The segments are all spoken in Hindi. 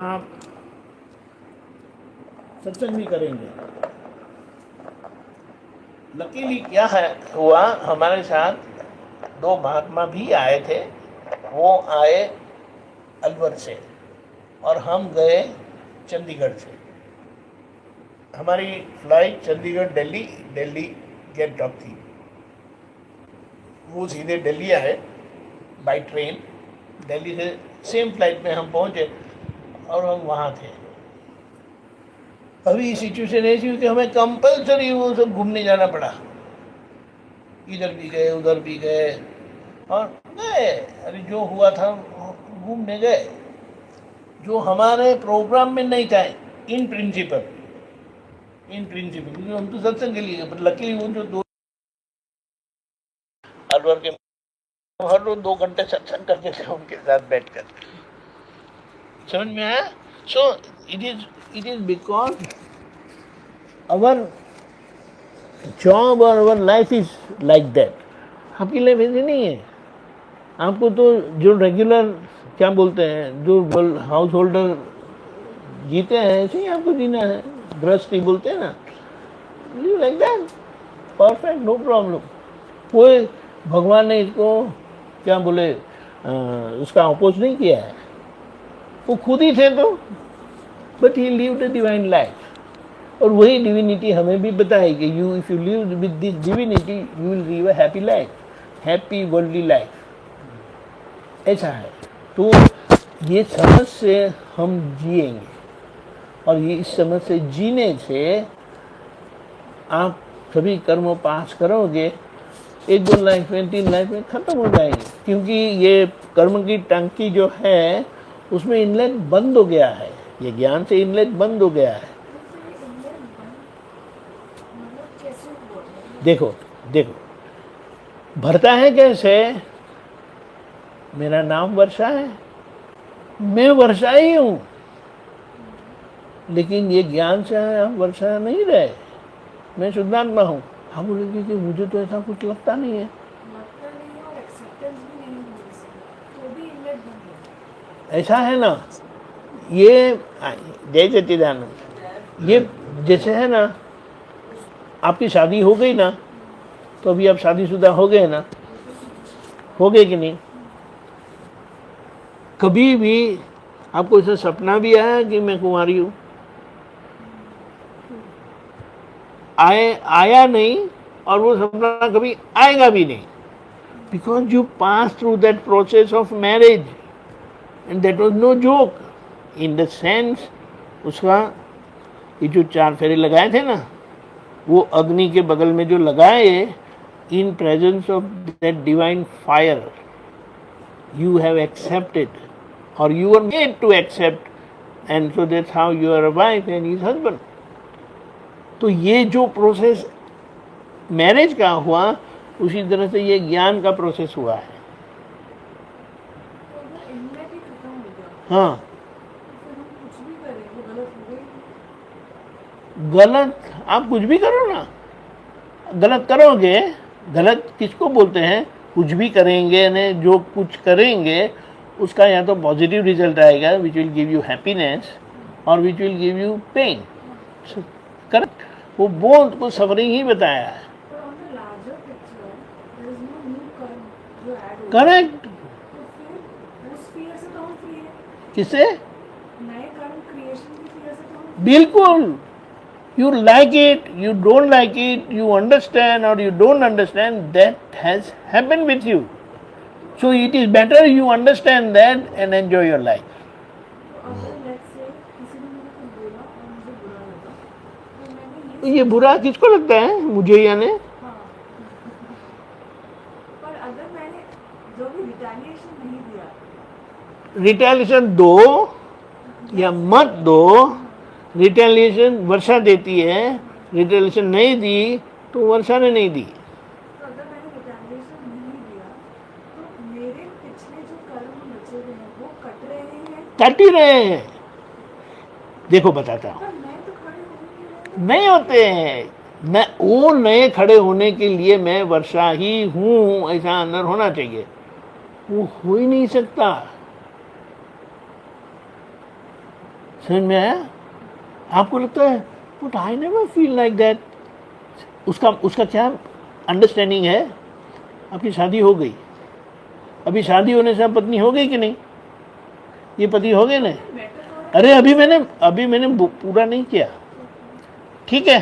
आप सत्संग भी करेंगे। लकीली क्या है हुआ, हमारे साथ दो महात्मा भी आए थे। वो आए अलवर से और हम गए चंडीगढ़ से। हमारी फ्लाइट चंडीगढ़ दिल्ली, दिल्ली गैंगटॉक थी। वो सीधे दिल्ली आए बाई ट्रेन। दिल्ली से सेम फ्लाइट में हम पहुंचे और हम वहाँ थे। अभी सिचुएशन ऐसी हुई कि हमें कंपलसरी वो सब घूमने जाना पड़ा। इधर भी गए उधर भी गए और गए। अरे जो हुआ था घूमने गए, जो हमारे प्रोग्राम में नहीं था। इन प्रिंसिपल क्योंकि हम तो सत्संग के लिए, पर लकीली वो जो दो अलवर के हर रोज 2 घंटे सत्संग करते थे उनके साथ बैठकर। समझ में आया? So it is because our job और our life is like that. आपकी लाइफ ऐसी नहीं है। आपको तो जो रेगुलर क्या बोलते हैं, जो हाउस होल्डर जीते हैं ऐसे ही आपको जीना है। गृहस्थी बोलते हैं ना, live like that, perfect, no problem. कोई भगवान ने इसको क्या बोले उसका अपोज नहीं किया है। वो खुद ही थे तो, but he lived a divine life. और वही डिविनिटी हमें भी बताएगी, you if you live with this divinity you will live a happy life, happy worldly life. ऐसा है। तो ये समझ से हम जिएंगे और ये इस समझ से जीने से आप सभी कर्म पास करोगे, 1-2 लाइफ में 3 लाइफ में खत्म हो जाएंगे। क्योंकि ये कर्म की टंकी जो है उसमें इनलेट बंद हो गया है। ये ज्ञान से इनलेट बंद हो गया है। देखो देखो भरता है कैसे। मेरा नाम वर्षा है, मैं वर्षा ही हूं, लेकिन ये ज्ञान से आप वर्षा नहीं रहे। मैं शुद्धात्मा हूं। हम बोलेंगे कि मुझे तो ऐसा कुछ लगता नहीं है। ऐसा है ना, ये जय सच्चिदानंद। ये जैसे है ना, आपकी शादी हो गई ना, तो अभी आप शादीशुदा हो गए ना, हो गए कि नहीं? कभी भी आपको ऐसा सपना भी आया कि मैं कुंवारी हूं? आया नहीं, और वो सपना कभी आएगा भी नहीं। Because you pass through that process of marriage and that was no joke in the sense. उसका ये जो 4 फेरे लगाए थे ना, वो अग्नि के बगल में जो लगाए, in presence of that divine fire you have accepted or you are made to accept, and so that's how you are a wife and his husband. तो ये जो प्रोसेस मैरिज का हुआ, उसी तरह से ये ज्ञान का प्रोसेस हुआ है। हाँ, गलत आप कुछ भी करो ना, गलत करोगे। गलत किसको बोलते हैं? कुछ भी करेंगे ने, जो कुछ करेंगे उसका या तो पॉजिटिव रिजल्ट आएगा which will give you happiness, और which will give you pain. Correct. वो बोध को सफरिंग ही बताया है। करेक्ट। किससे? बिल्कुल। You like it, you don't like it, you understand or you don't understand, that has happened with you. So it is better you understand that and enjoy your life. ये बुरा किसको लगता है? मुझे या ने? पर अगर मैंने जो भी रिटेलिएशन नहीं दिया, रिटेलिएशन दो या मत दो। रिटेलिएशन वर्षा देती है, रिटेलिएशन नहीं दी तो वर्षा ने नहीं दी। तो अगर मैंने रिटेलिएशन नहीं दिया तो मेरे पिछले जो कर्म बचे हुए हैं वो कट रहे हैं, कट ही रहे हैं। देखो बताता हूँ, नहीं होते हैं। मैं वो नए खड़े होने के लिए मैं वर्षा ही हूँ, ऐसा अंदर होना चाहिए। वो हो ही नहीं सकता। समझ में आया? आपको लगता है but I never feel like that. उसका क्या अंडरस्टैंडिंग है? आपकी शादी हो गई, अभी शादी होने से आप पत्नी हो गई कि नहीं? ये पति हो गए ना? अरे अभी मैंने पूरा नहीं किया, ठीक है?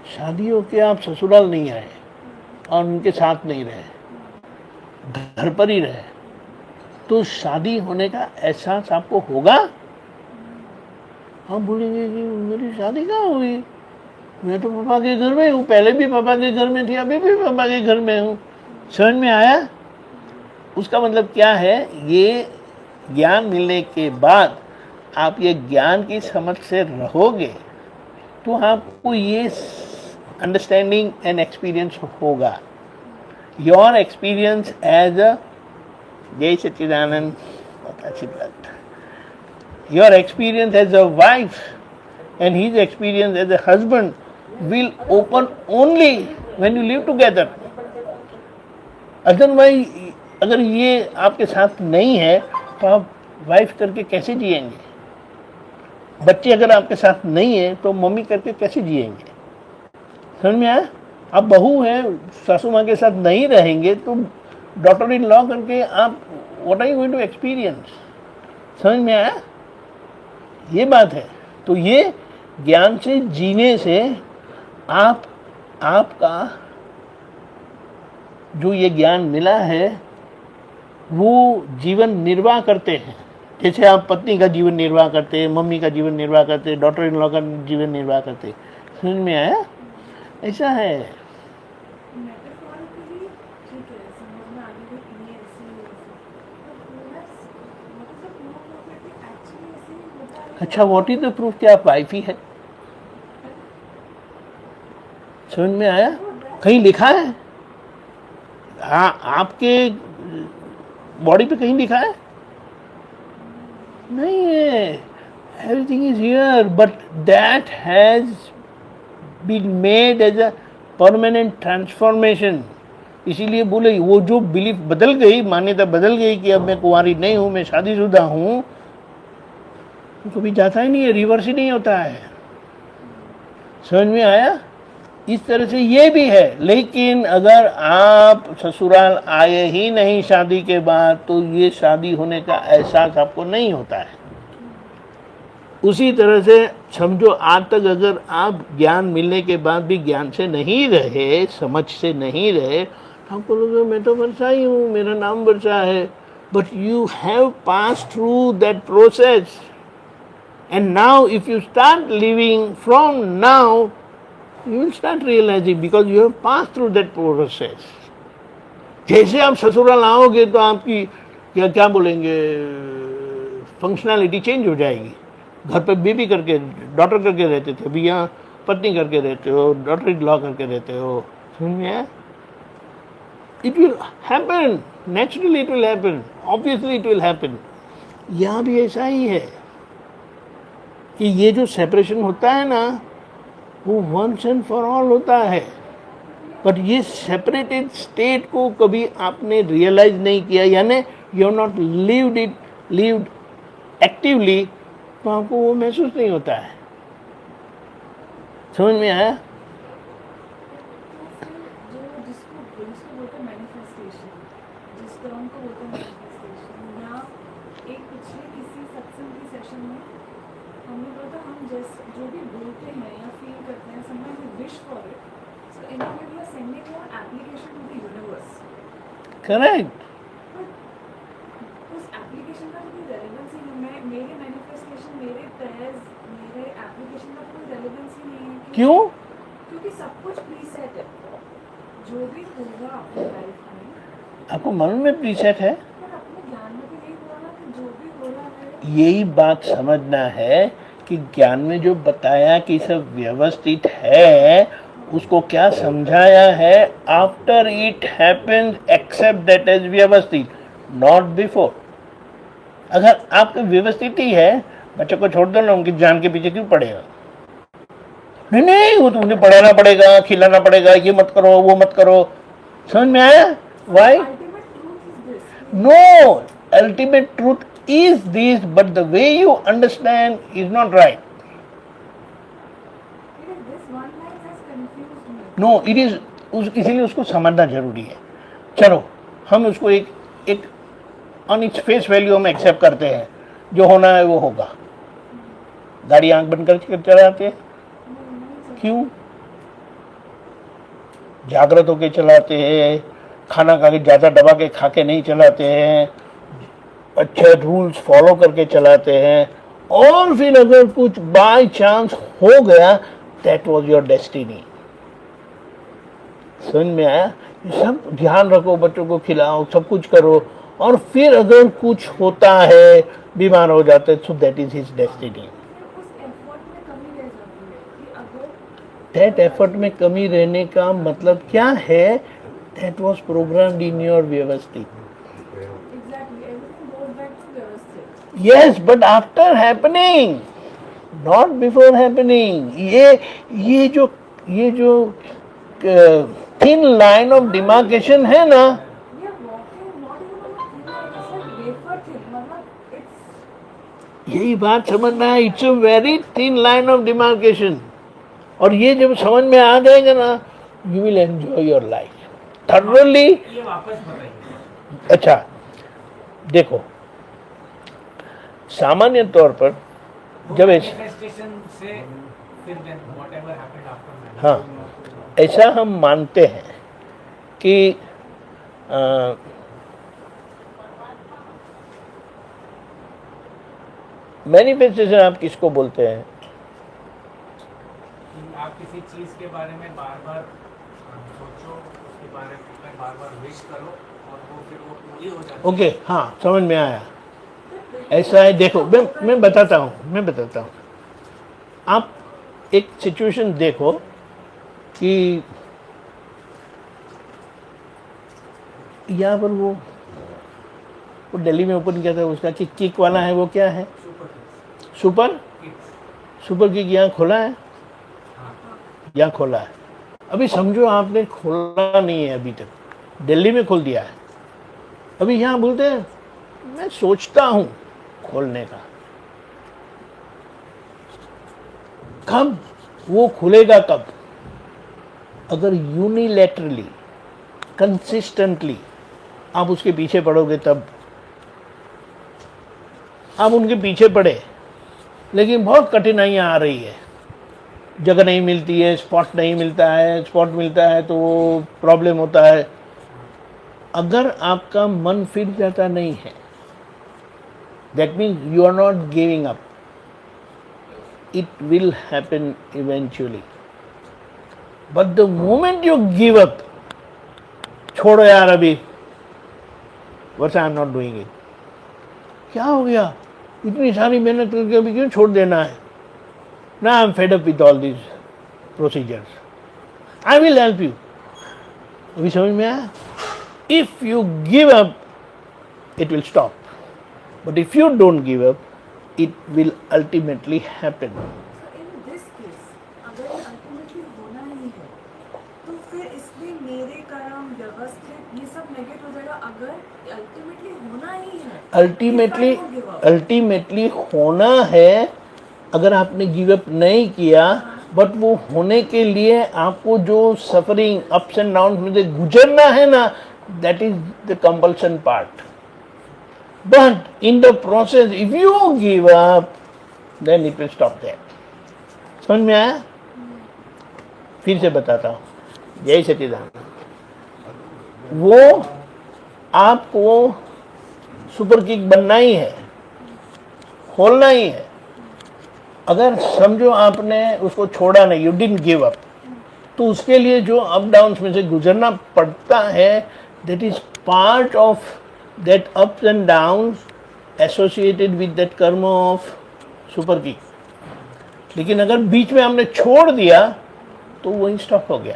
शादी होके आप ससुराल नहीं आए और उनके साथ नहीं रहे, घर पर ही रहे, तो शादी होने का एहसास आपको होगा? हम बोलेंगे कि मेरी शादी कहाँ हुई, मैं तो पापा के घर में हूँ, पहले भी पापा के घर में थी, अभी भी पापा के घर में हूँ। समझ में आया? उसका मतलब क्या है? ये ज्ञान मिलने के बाद आप ये ज्ञान की समझ से रहोगे तो आपको ये अंडरस्टैंडिंग एंड एक्सपीरियंस होगा। Your experience as a Jai Sachchidanand, बहुत अच्छी बात। Your experience as a wife and his experience as a husband will open only when you live together. Otherwise अगर ये आपके साथ नहीं है तो आप वाइफ करके कैसे जिएंगे? बच्चे अगर आपके साथ नहीं है तो मम्मी करके कैसे जिएंगे? समझ में आया? आप बहू हैं, सासू माँ के साथ नहीं रहेंगे तो डॉटर इन लॉ करके आप what are you going to experience? समझ में आया? ये बात है। तो ये ज्ञान से जीने से आपका जो ये ज्ञान मिला है वो जीवन निर्वाह करते हैं। जैसे आप पत्नी का जीवन निर्वाह करते हैं, मम्मी का जीवन निर्वाह करते हैं, डॉटर इन लॉ का जीवन निर्वाह करते हैं। समझ में आया? ऐसा है। अच्छा, व्हाट इज द प्रूफ कि आप वाइफ ही है? समझ में आया? कहीं लिखा है? हाँ, आपके बॉडी पे कहीं लिखा है? नहीं है। Everything is here but that has been made as a permanent transformation. इसीलिए बोले वो जो बिलीफ बदल गई, मान्यता बदल गई कि अब मैं कुंवारी नहीं हूं, मैं शादीशुदा हूं, कभी जाता ही नहीं है, रिवर्स ही नहीं होता है। समझ में आया? इस तरह से ये भी है। लेकिन अगर आप ससुराल आए ही नहीं शादी के बाद तो ये शादी होने का एहसास आपको नहीं होता है। उसी तरह से समझो, आज तक अगर आप ज्ञान मिलने के बाद भी ज्ञान से नहीं रहे, समझ से नहीं रहे, तो आपको लगे मैं तो वर्षा ही हूँ, मेरा नाम वर्षा है। But you have pass through that process and now if you start living from now you will start realizing because you have passed through that process. जैसे आप ससुराल आओगे तो आपकी क्या बोलेंगे, फंक्शनैलिटी चेंज हो जाएगी। घर पे बेबी करके डॉटर करके रहते थे, अभी यहाँ पत्नी करके रहते हो, डॉटर इन लॉ करके रहते हो। समझ में आया? It will happen naturally, it will happen, obviously it will happen. यहाँ भी ऐसा ही है कि ये जो सेपरेशन होता है ना वो वंस एंड फॉर ऑल होता है। बट ये सेपरेटेड स्टेट को कभी आपने रियलाइज नहीं किया, यानी you are not lived actively, तो आपको वो महसूस नहीं होता है। समझ में आया? जो भी बोलते हैं या फील करते हैं, sometimes we wish for it. So in a way we are sending an application to the universe. Correct. उस एप्लीकेशन का कोई रेलेवेंस ही नहीं है। मेरे मैनिफेस्टेशन, मेरे प्रेयर्स, मेरे एप्लीकेशन का कोई रेलेवेंस ही नहीं है। क्यों? क्योंकि सब कुछ प्रीसेट है। जो भी होगा अपनी लाइफ में, आपको मालूम में प्रीसेट है। पर अपने ज्ञान में भी यही हुआ ना कि जो भी हो रहा है, यही बात समझना है कि ज्ञान में जो बताया कि सब व्यवस्थित है, उसको क्या समझाया है? After it happens except that is व्यवस्थित, नॉट बिफोर। अगर आपका व्यवस्थित ही है, बच्चों को छोड़ दो ना, उनकी जान के पीछे क्यों पड़ेगा? नहीं, वो तुमने पढ़ाना पड़ेगा, खिलाना पड़ेगा, ये मत करो, वो मत करो। समझ में आया? Why? No, ultimate truth is this, but the way you understand is not right. Because this one line has confused me. No, it is इसीलिए उसको समझना जरूरी है. चलो हम उसको एक ऑन इट्स फेस वैल्यू हम एक्सेप्ट करते हैं, जो होना है वो होगा. गाड़ी आंख बंद करके चलाते हैं, क्यों? जागृत होके चलाते हैं, खाना खा के ज़्यादा दबा के खा के नहीं चलाते हैं, अच्छे रूल्स फॉलो करके चलाते हैं. और फिर अगर कुछ बाय चांस हो गया, दैट वाज योर डेस्टिनी. समझ में आया? सब ध्यान रखो, बच्चों को खिलाओ, सब कुछ करो, और फिर अगर कुछ होता है, बीमार हो जाते, so that is his destiny. उस एफर्ट में कमी रह जाती है कि अगर दैट एफर्ट में कमी रहने का मतलब क्या है? That was programmed in your व्यवस्थित. Exactly everything goes back to व्यवस्थित. Yes, but after happening, not before happening. ये जो थिन लाइन ऑफ डिमार्केशन है ना, We are walking not even on a thin line, it's like wafer thin. मतलब it's यही बात समझना है. It's a very thin line of demarcation. और ये जब समझ में आ जाएगा ना, you will enjoy your life thoroughly. ये वापस बताइए. अच्छा देखो, सामान्य तौर पर जब मैनिफेस्टेशन से फिर देन व्हाटएवर हैपेंड आफ्टर. हाँ, ऐसा हम मानते हैं कि मैनिफेस्टेशन आप किसको बोलते हैं? आप किसी चीज के बारे में बार बार सोचो, उसके बारे में बार बार विश करो और वो फिर वो पूरी हो जाती है. ओके, हाँ समझ में आया. ऐसा है, देखो मैं बताता हूँ. आप एक सिचुएशन देखो कि यहाँ पर वो दिल्ली में ओपन किया था, उसका किक वाला है, वो क्या है? Super kick. यहाँ खोला है, यहाँ खोला है. अभी समझो आपने खोला नहीं है अभी तक, दिल्ली में खोल दिया है. अभी यहाँ बोलते हैं मैं सोचता हूँ खोलने का. कब वो खुलेगा? कब? अगर यूनिलैटरली कंसिस्टेंटली आप उसके पीछे पड़ोगे तब. आप उनके पीछे पड़े, लेकिन बहुत कठिनाइयाँ आ रही है, जगह नहीं मिलती है, स्पॉट नहीं मिलता है, स्पॉट मिलता है तो प्रॉब्लम होता है. अगर आपका मन फिर जाता नहीं है, that means you are not giving up. It will happen eventually. But the moment you give up, छोड़ो यार अभी, what I am not doing it. क्या हो गया? इतनी सारी मेहनत करके अभी क्यों छोड़ देना है? Now I am fed up with all these procedures. I will help you. अभी समझ में आया? If you give up, it will stop. But if you don't give up, it will ultimately happen. So in this case, अगर ये ultimately होना ही है, तो फिर इसमें मेरे कर्म व्यवस्थित ये सब नेगेट हो जाएगा. अगर ultimately होना ही है, अल्टीमेटली होना है. अगर आपने गिव अप नहीं किया, बट वो होने के लिए आपको जो सफरिंग अप्स एंड डाउन में से गुजरना है ना, that is the compulsion part. But in the process, if you give up, then it will stop there. समझ में आया? फिर से बताता हूँ. जय सच्चिदानंद. वो आपको सुपर किक बनना ही है, खोलना ही है. अगर समझो आपने उसको छोड़ा नहीं, यू डिडंट गिव अप, तो उसके लिए जो अप डाउन्स में से गुजरना पड़ता है, that is part of that ups and downs associated with that karma of super kick. लेकिन अगर बीच में हमने छोड़ दिया तो वही स्टॉप हो गया.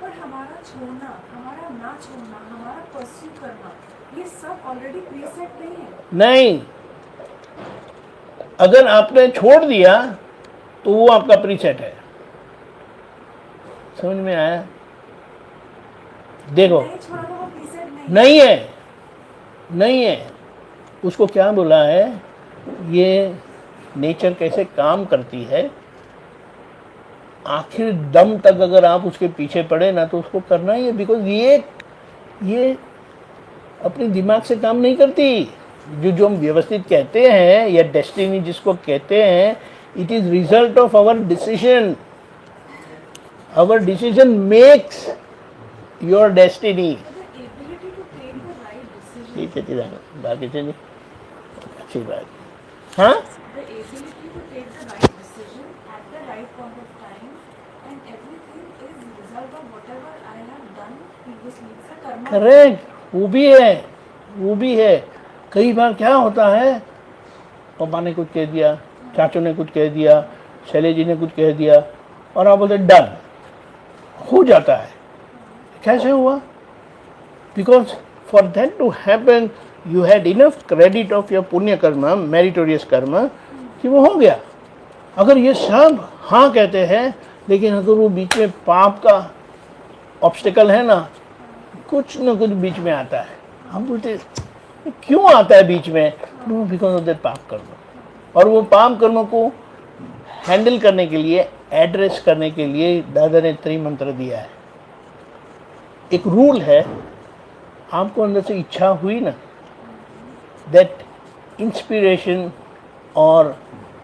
पर हमारा छोड़ना, हमारा ना छोड़ना, हमारा परस्यू करना, ये सब ऑलरेडी प्रीसेट नहीं है. नहीं, अगर आपने छोड़ दिया तो वो आपका प्रीसेट है. समझ में आया? देखो, नहीं छोड़ा तो वो प्रीसेट नहीं. नहीं है. उसको क्या बोला है, ये नेचर कैसे काम करती है, आखिर दम तक अगर आप उसके पीछे पड़े ना तो उसको करना ही है, बिकॉज ये अपने दिमाग से काम नहीं करती। जो हम व्यवस्थित कहते हैं या डेस्टिनी जिसको कहते हैं, it is result of our decision. Our decision makes your destiny. The ability to take the right decision. ठीक है ठीक है, बाकी चलिए, अच्छी बात। हाँ, The ability to take the right decision at the right point of time, and everything is result of whatever I have done previously. It's a karma. Correct, वो भी है। कई बार क्या होता है, पापा ने कुछ कह दिया, चाचू ने कुछ कह दिया, शैलेश जी ने कुछ कह दिया, और आप बोलते डन, हो जाता है। कैसे हुआ? Because for that to happen you had enough credit of your पुण्य कर्म, मेरिटोरियस कर्म, कि वो हो गया। अगर ये सब हाँ कहते हैं, लेकिन अगर वो बीच में पाप का ऑब्स्टिकल है ना, कुछ न कुछ बीच में आता है, हम बोलते क्यों आता है बीच में? नो, बिकॉज ऑफ दैट पाप कर्म। और वो पाप कर्म को हैंडल करने के लिए, एड्रेस करने के लिए दादा ने त्रिमंत्र दिया है। एक रूल है, आपको अंदर से इच्छा हुई ना, दैट इंस्पिरेशन और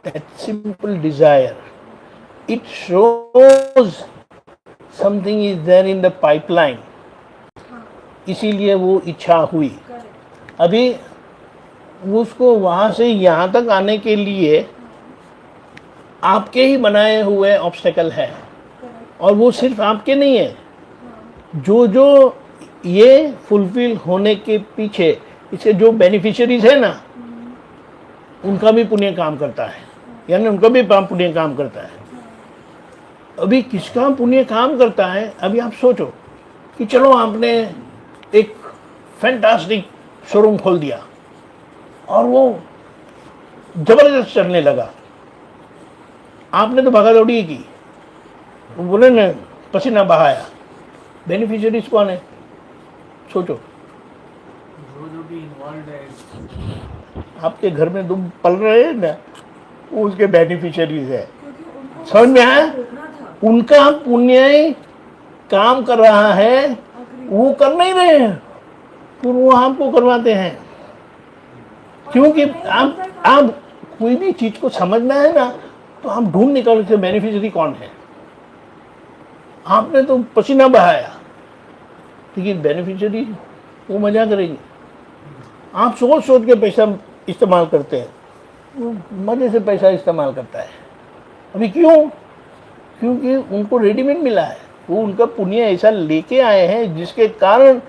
that simple desire, it shows something is there in the pipeline, इसीलिए वो इच्छा हुई। Correct. अभी उसको वहां से यहाँ तक आने के लिए आपके ही बनाए हुए ऑब्स्टेकल है, Correct. और वो सिर्फ आपके नहीं है, जो ये फुलफिल होने के पीछे इसके जो बेनिफिशियरीज है ना, उनका भी पुण्य काम करता है, यानी उनका भी पुण्य काम करता है। अभी किसका पुण्य काम करता है? अभी आप सोचो कि चलो आपने एक फैंटास्टिक शोरूम खोल दिया और वो जबरदस्त चलने लगा, आपने तो भागा दौड़ी की, वो बोले ना पसीना बहाया, बेनिफिशियरीज कौन है? सोचो, जो भी इन्वॉल्व है, आपके घर में तुम पल रहे हैं ना, वो उसके बेनिफिशियरीज है। क्योंकि उनको समझ में आया? रोकना था। उनका पुण्य काम कर रहा है, वो कर नहीं रहे हैं, तो वो आपको करवाते हैं। क्योंकि आप कोई भी चीज को समझना है ना, तो आप ढूंढ निकाल के बेनिफिशियरी कौन है। आपने तो पसीना बहाया, लेकिन बेनिफिशियरी वो मजा करेंगे। आप सोच सोच के पैसा इस्तेमाल करते हैं, वो मजे से पैसा इस्तेमाल करता है। अभी क्यों? क्योंकि उनको रेडीमेड मिला है, वो उनका पुण्य ऐसा लेके आए हैं, जिसके कारण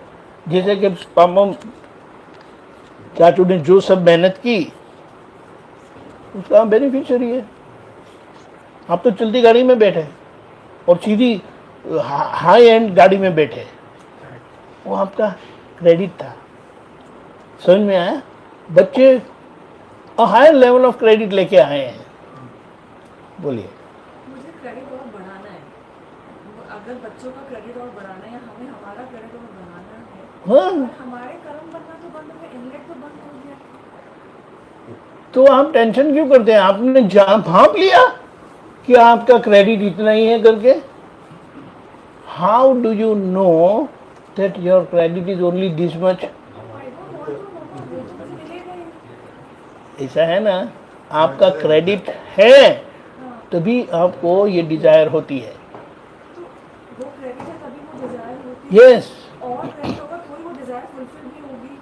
जैसे कि पापा चाचू ने जो सब मेहनत की, उसका बेनिफिशियरी है। आप तो चलती गाड़ी में बैठे और सीधी हाई एंड गाड़ी में बैठे, वो आपका क्रेडिट था। समझ में आया? बच्चे हायर लेवल ऑफ क्रेडिट लेके आए हैं। बोलिए। मुझे क्रेडिट और बढ़ाना है। अगर बच्चों का क्रेडिट और बढ़ाना है, हमें हमारा क्रेडिट और बढ़ाना है, हाँ, और हमारे कर्म बनना तो बंद हो गया, इनलेट तो बंद हो गया। तो आप टेंशन क्यों करते हैं? आपने भाप लिया कि आपका क्रेडिट इतना ही है करके। How do you know that your credit is only this much? I don't want to know, वो तो मुझे मिलेगा ही। ऐसा है ना, आपका क्रेडिट है हाँ, तभी आपको ये डिजायर होती है। तो वो क्रेडिट है तभी वो डिजायर होती है। यस, और क्रेडिट होगा थोड़ी वो डिजायर फुलफिल भी होगी।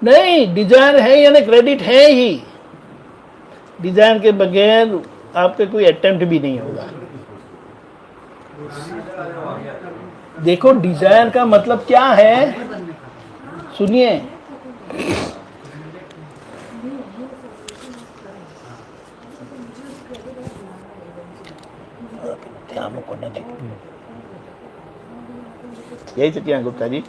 नहीं, डिजायर है यानी क्रेडिट है ही। डिजायर के बगैर आपका कोई अटेम्प्ट भी नहीं होगा। देखो, डिजायर का मतलब क्या है, सुनिए। ध्यान को ना देखो, यही Satya Gupta ji.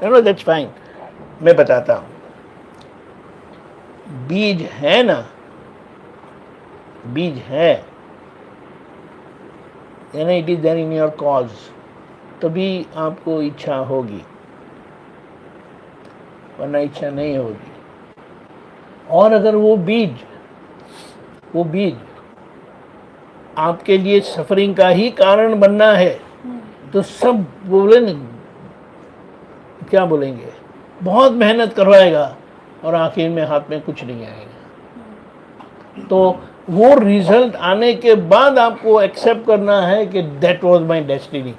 No, that's fine. मैं बताता हूं, बीज है ना, बीज है, यानी it is there in your cause, तभी आपको इच्छा होगी, वरना इच्छा नहीं होगी। और अगर वो बीज आपके लिए सफरिंग का ही कारण बनना है तो सब बोले न, क्या बोलेंगे, बहुत मेहनत करवाएगा और आखिर में हाथ में कुछ नहीं आएगा। तो वो रिजल्ट आने के बाद आपको एक्सेप्ट करना है कि दैट वाज माय डेस्टिनी।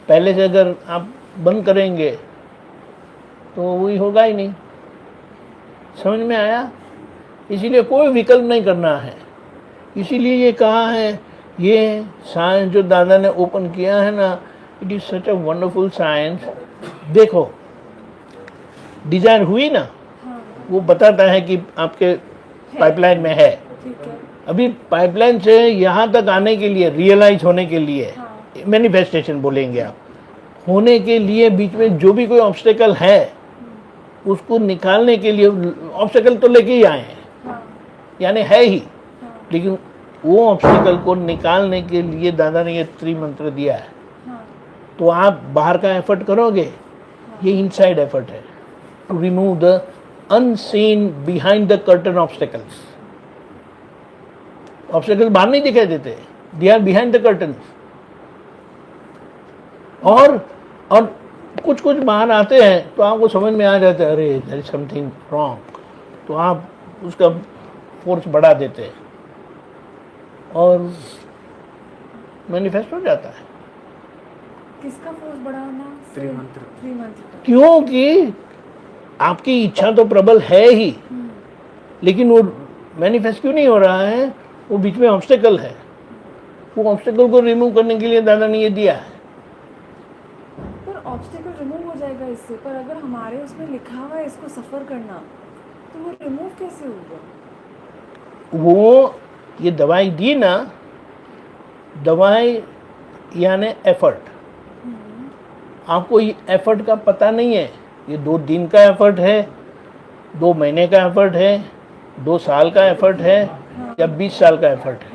पहले से अगर आप बंद करेंगे तो वही होगा ही नहीं। समझ में आया? इसीलिए कोई विकल्प नहीं करना है। इसीलिए ये कहा है, ये साइंस जो दादा ने ओपन किया है ना, it is such a wonderful science. देखो डिजाइन हुई ना, वो बताता है कि आपके पाइपलाइन में है। ठीक है। अभी पाइपलाइन से यहाँ तक आने के लिए, रियलाइज होने के लिए, मैनिफेस्टेशन बोलेंगे आप, होने के लिए बीच में जो भी कोई ऑब्स्टेकल है उसको निकालने के लिए, ऑब्स्टेकल तो लेके ही आए हैं, हाँ, यानी है ही, हाँ, लेकिन वो ऑब्स्टेकल को निकालने के लिए दादा ने ये त्रिमंत्र दिया है। हाँ, तो आप बाहर का एफर्ट करोगे, ये इनसाइड एफर्ट है, to remove the unseen behind the curtain obstacles. Obstacle बाहर नहीं दिखाई देते, they are behind the curtain. और कुछ बाहर आते हैं तो आपको समझ में आ जाता है, अरे देयर इज समथिंग रॉन्ग, तो आप उसका फोर्स बढ़ा देते हैं और मैनिफेस्ट हो जाता है। किसका फोर्स बढ़ाना? त्रिमंत्र। त्रिमंत्र। क्योंकि आपकी इच्छा तो प्रबल है ही, लेकिन वो मैनिफेस्ट क्यों नहीं हो रहा है? वो बीच में ऑब्स्टेकल है। वो ऑब्स्टेकल को रिमूव करने के लिए दादा ने ये दिया है। पर ऑब्स्टेकल रिमूव हो जाएगा इससे, पर अगर हमारे उसमें लिखा हुआ है इसको सफर करना, तो वो रिमूव कैसे होगा? वो ये दवाई दी ना, दवाई यानी एफर्ट। आपको ये एफर्ट का पता नहीं है, ये 2 दिन का एफर्ट है, 2 महीने का एफर्ट है, 2 साल का एफर्ट है, या 20 साल का एफर्ट है।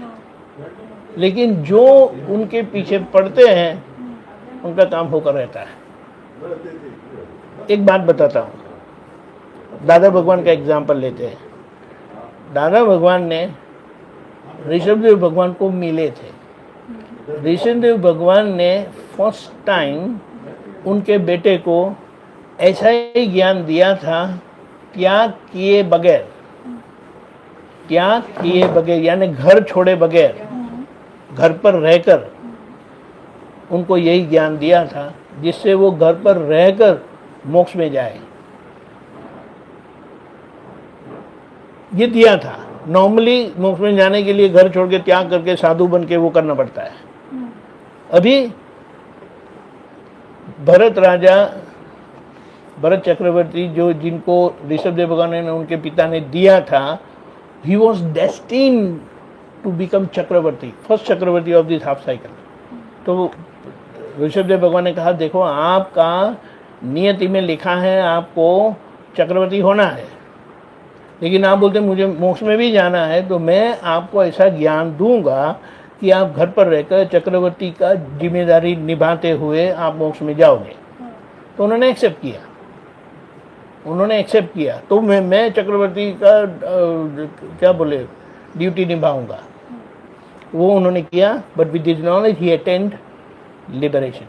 लेकिन जो उनके पीछे पड़ते हैं उनका काम होकर रहता है। एक बात बताता हूँ, दादा भगवान का एग्जाम्पल लेते हैं। दादा भगवान ने ऋषभदेव भगवान को मिले थे। ऋषभदेव भगवान ने फर्स्ट टाइम उनके बेटे को ऐसा ही ज्ञान दिया था, त्याग किए बगैर, यानी घर छोड़े बगैर, घर पर रहकर उनको यही ज्ञान दिया था जिससे वो घर पर रहकर मोक्ष में जाए। ये दिया था। नॉर्मली मोक्ष में जाने के लिए घर छोड़ के, त्याग करके, साधु बन के वो करना पड़ता है। अभी भरत चक्रवर्ती जो जिनको ऋषभदेव भगवान ने उनके पिता ने दिया था, he was destined to become चक्रवर्ती, फर्स्ट चक्रवर्ती ऑफ दिस हाफ साइकिल। तो ऋषभदेव भगवान ने कहा, देखो आपका नियति में लिखा है आपको चक्रवर्ती होना है, लेकिन आप बोलते मुझे मोक्ष में भी जाना है, तो मैं आपको ऐसा ज्ञान दूंगा कि आप घर पर रहकर चक्रवर्ती का जिम्मेदारी निभाते हुए आप मोक्ष में जाओगे। तो उन्होंने एक्सेप्ट किया, तो मैं चक्रवर्ती का क्या बोले ड्यूटी निभाऊंगा। वो उन्होंने किया, but with this knowledge he attend liberation.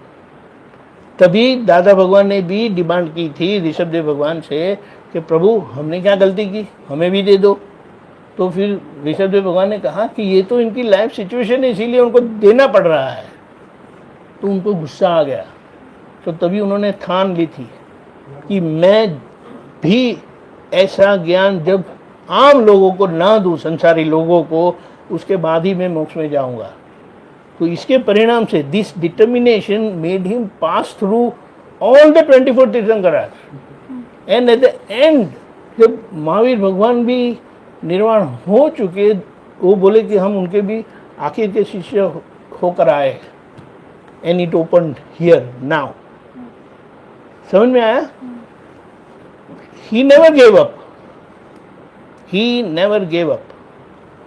तभी दादा भगवान ने भी डिमांड की थी ऋषभदेव भगवान से कि प्रभु हमने क्या गलती की, हमें भी दे दो। तो फिर ऋषभदेव भगवान ने कहा कि ये तो इनकी लाइफ सिचुएशन है, इसीलिए उनको देना पड़ रहा है। तो उनको गुस्सा आ गया। तो तभी उन्होंने ठान ली थी कि मैं भी ऐसा ज्ञान जब आम लोगों को ना दूं, संसारी लोगों को, उसके बाद ही मैं मोक्ष में जाऊंगा। तो इसके परिणाम से this determination made him pass through all the 24 Tirthankaras. And at the end जब महावीर भगवान भी निर्वाण हो चुके, वो बोले कि हम उनके भी आखिर के शिष्य होकर आए। And it open here now. समझ में आया? He never gave up.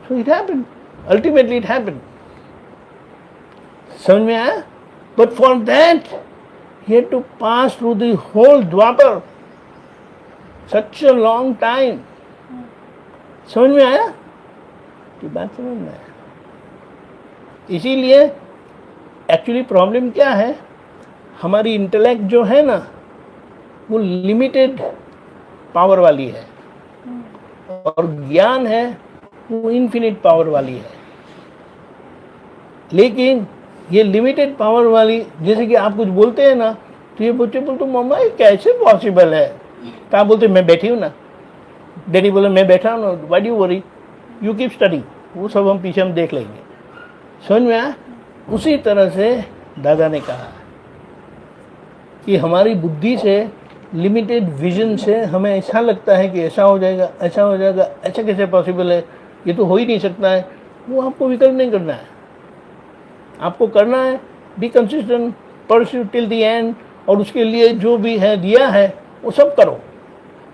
So it happened. Ultimately it happened. समझ में आया? But for that he had to pass through the whole Dwapar, such a long time. समझ में आया? ये बात समझ में आया? इसीलिए एक्चुअली प्रॉब्लम क्या है, हमारी इंटेलेक्ट जो है ना वो लिमिटेड पावर वाली है और ज्ञान है वो इन्फिनिट पावर वाली है। लेकिन ये लिमिटेड पावर वाली, जैसे कि आप कुछ बोलते हैं ना तो ये बच्चे बोलते मम्मा ये कैसे पॉसिबल है, तो आप बोलते मैं बैठी हूँ ना, डैडी बोले मैं बैठा हूँ ना, why do worry, you keep study, वो सब हम पीछे हम देख लेंगे। समझ में आया? उसी तरह से दादा ने कहा कि हमारी बुद्धि से, लिमिटेड विजन से हमें ऐसा लगता है कि ऐसा हो जाएगा, ऐसा हो जाएगा, ऐसा कैसे पॉसिबल है, ये तो हो ही नहीं सकता है। वो आपको विकल्प नहीं करना है, आपको करना है be consistent, pursue till the end, और उसके लिए जो भी है दिया है वो सब करो,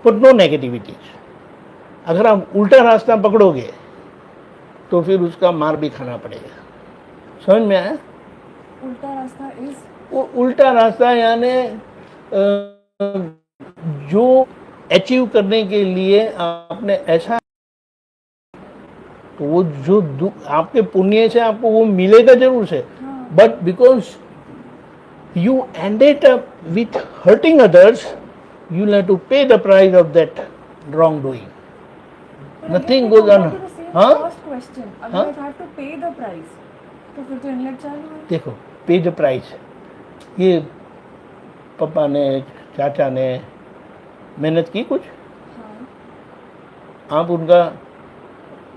बट नो नेगेटिविटीज। अगर आप उल्टा रास्ता पकड़ोगे तो फिर उसका मार भी खाना पड़ेगा। समझ में आया? उल्टा रास्ता इज, वो उल्टा रास्ता यानी जो अचीव करने के लिए आपने ऐसा, तो वो जो आपके पुण्य से आपको वो मिलेगा जरूर से, but because you ended up with hurting others, you have to pay the price of that wrong doing. Nothing goes on. हाँ, फर्स्ट क्वेश्चन, अगर I have to pay the price तो फिर तो इनलेट चालू है। देखो पे द प्राइस, ये पापा ने, चाचा ने मेहनत की कुछ, हाँ आप उनका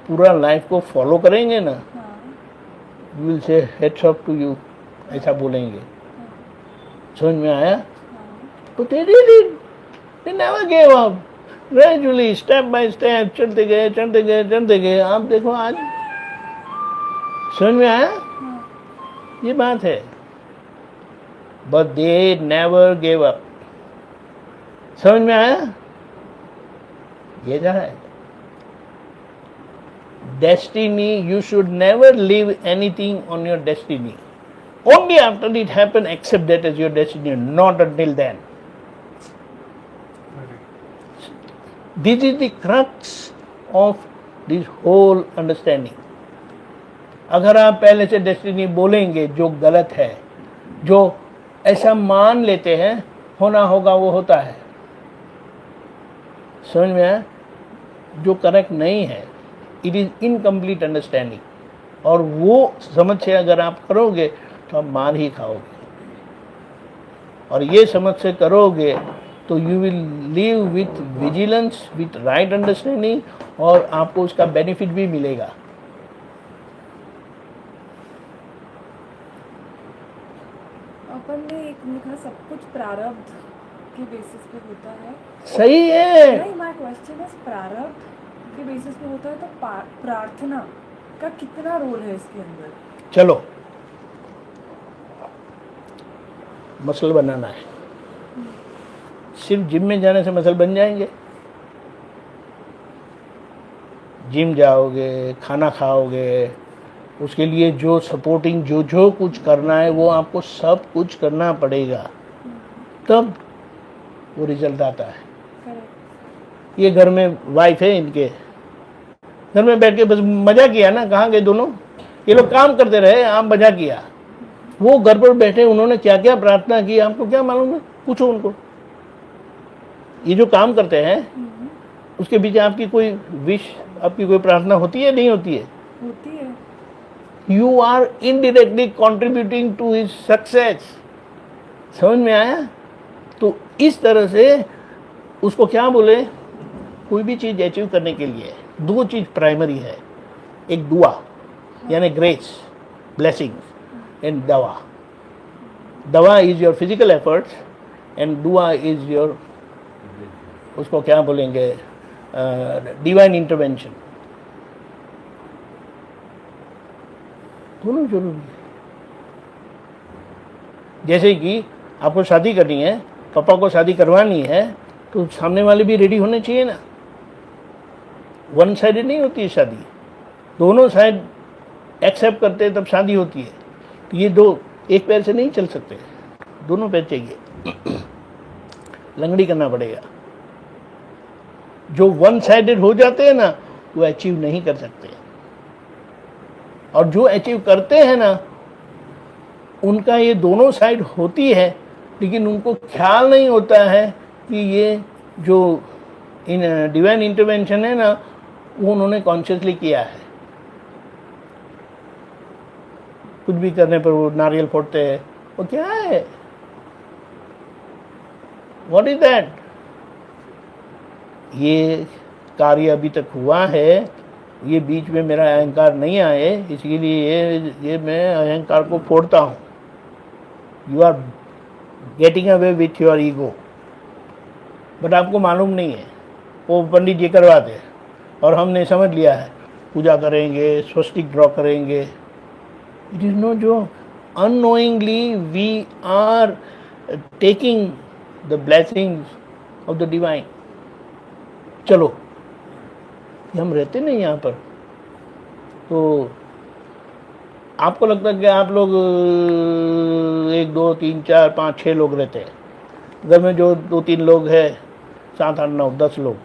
पूरा लाइफ को फॉलो करेंगे ना, हाँ will say heads of to you, ऐसा बोलेंगे। समझ में आया? हाँ तो they never gave up, gradually step by step चलते गए चलते गए चलते गए। आप देखो आज, समझ में आया? हाँ। ये बात है, but they never gave up। समझ में आया? ये क्या है? Destiny, you should never leave anything on your destiny. Only after it happened, accept that as your destiny, not until then. This is the crux of this whole understanding. अगर आप पहले से डेस्टिनी बोलेंगे जो गलत है, जो ऐसा मान लेते हैं होना होगा वो होता है, समझ में आया? जो करेक्ट नहीं है, इट इज इनकम्प्लीट अंडरस्टैंडिंग, और वो समझ से अगर आप करोगे तो आप मार ही खाओगे, और ये समझ से करोगे तो you will live with vigilance, with right understanding, और आपको उसका बेनिफिट भी मिलेगा। अपन ने एक लिखा सब कुछ प्रारब्ध के बेसिस पे होता है। सही है। नहीं, माय क्वेश्चन इज प्रारब्ध के बेसिस पे होता है तो प्रार्थना का कितना रोल है इसके अंदर? चलो, मसल बनाना है, सिर्फ जिम में जाने से मसल बन जाएंगे? जिम जाओगे, खाना खाओगे, उसके लिए जो सपोर्टिंग जो कुछ करना है वो आपको सब कुछ करना पड़ेगा, तब वो रिजल्ट आता है। करेक्ट। ये घर में वाइफ है, इनके घर में बैठ के बस मजा किया ना, कहाँ गए दोनों? ये लोग काम करते रहे, आप मजा किया। वो घर पर बैठे उन्होंने क्या क्या प्रार्थना की आपको क्या मालूम है? पूछो उनको। ये जो काम करते हैं उसके पीछे आपकी कोई विश, आपकी कोई प्रार्थना होती है नहीं होती है? होती है। You are indirectly contributing to his success. समझ में आया? तो इस तरह से उसको क्या बोले, कोई भी चीज अचीव करने के लिए दो चीज प्राइमरी है, एक दुआ यानी ग्रेस, ब्लेसिंग, एंड दवा। दवा is your physical efforts and दुआ इज योर, उसको क्या बोलेंगे, डिवाइन इंटरवेंशन। दोनों जरूरी है। जैसे कि आपको शादी करनी है, पापा को शादी करवानी है, तो सामने वाले भी रेडी होने चाहिए ना। वन साइडेड नहीं होती है शादी, दोनों साइड एक्सेप्ट करते हैं तब शादी होती है। तो ये दो एक पैर से नहीं चल सकते, दोनों पैर चाहिए, लंगड़ी करना पड़ेगा। जो वन साइडेड हो जाते हैं ना वो अचीव नहीं कर सकते, और जो अचीव करते हैं ना उनका ये दोनों साइड होती है, लेकिन उनको ख्याल नहीं होता है कि ये जो इन डिवाइन इंटरवेंशन है ना वो उन्होंने कॉन्शियसली किया है। कुछ भी करने पर वो नारियल फोड़ते हैं, वो क्या है, व्हाट इज दैट? ये कार्य अभी तक हुआ है, ये बीच में मेरा अहंकार नहीं आए, इसलिए ये मैं अहंकार को फोड़ता हूँ। You are getting away with your ego, but आपको मालूम नहीं है, वो पंडित जी करवाते हैं और हमने समझ लिया है पूजा करेंगे, स्वस्तिक ड्रॉ करेंगे। इट इज नो जो unknowingly we are taking the blessings of the divine. चलो हम रहते नहीं यहाँ पर, तो आपको लगता है कि आप लोग 1 2 3 4 5 6 लोग रहते हैं, घर में जो 2 3 लोग हैं, 7 8 9 10 लोग,